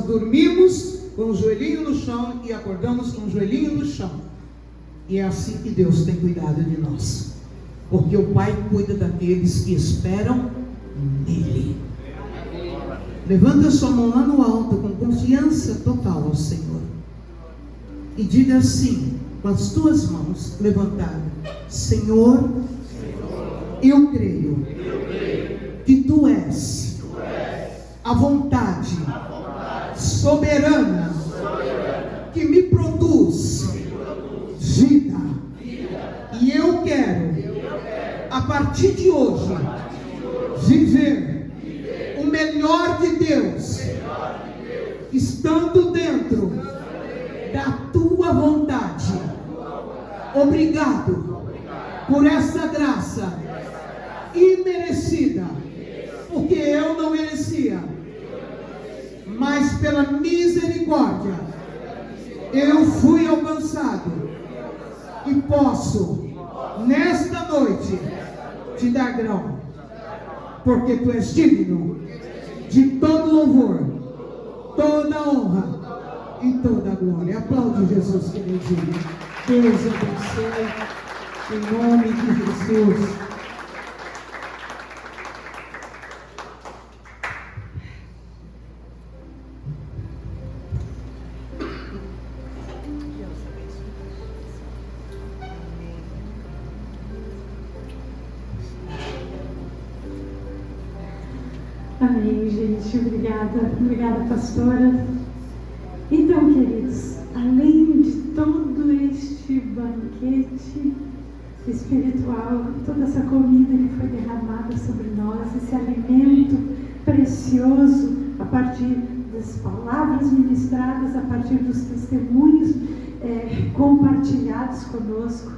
dormimos com o joelhinho no chão e acordamos com o joelhinho no chão. E é assim que Deus tem cuidado de nós. Porque o Pai cuida daqueles que esperam nele. Levanta a sua mão lá no alto com confiança total ao Senhor. E diga assim, com as tuas mãos levantadas: Senhor, eu creio que Tu és a vontade soberana que me produz vida. E eu quero, a partir de hoje, viver o melhor de Deus, estando dentro da Tua vontade. Obrigado por essa graça imerecida, porque eu não merecia, mas pela misericórdia eu fui alcançado e posso nesta noite te dar grão, porque Tu és digno de todo louvor, toda honra e toda glória. Aplaude Jesus, queridinho. Deus abençoe em nome de Jesus. Amém, gente. Obrigada, pastora. Então, queridos, além de todo este banquete espiritual, toda essa comida que foi derramada sobre nós, esse alimento precioso a partir das palavras ministradas, a partir dos testemunhos compartilhados conosco,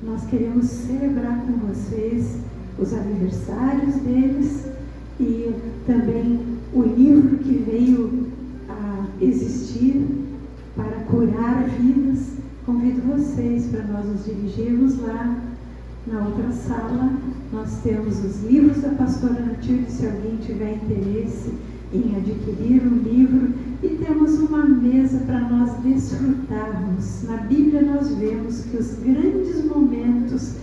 nós queremos celebrar com vocês os aniversários deles e também o livro que veio a existir para curar vidas. Convido vocês para nós nos dirigirmos lá na outra sala. Nós temos os livros da pastora Natilde, se alguém tiver interesse em adquirir um livro, e temos uma mesa para nós desfrutarmos. Na Bíblia nós vemos que os grandes momentos,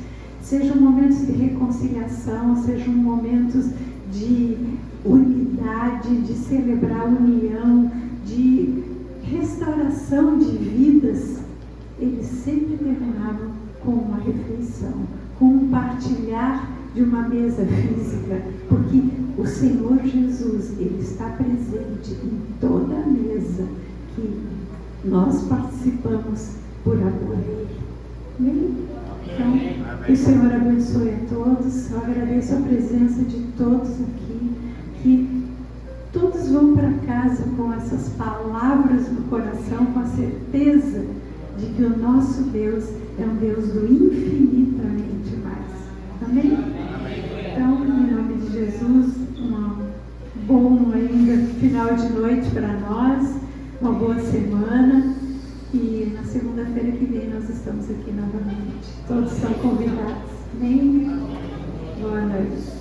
sejam momentos de reconciliação, sejam momentos de unidade, de celebrar a união, de restauração de vidas, eles sempre terminavam com uma refeição, com um partilhar de uma mesa física, porque o Senhor Jesus, Ele está presente em toda a mesa que nós participamos por amor a Ele. Amém? Então, que o Senhor abençoe a todos. Eu agradeço a presença de todos aqui, que todos vão para casa com essas palavras no coração, com a certeza de que o nosso Deus é um Deus do infinitamente mais. Amém? Então, em nome de Jesus, um bom ainda final de noite para nós, uma boa semana, e na segunda-feira que vem nós estamos aqui novamente. Todos são convidados. Amém? Boa noite.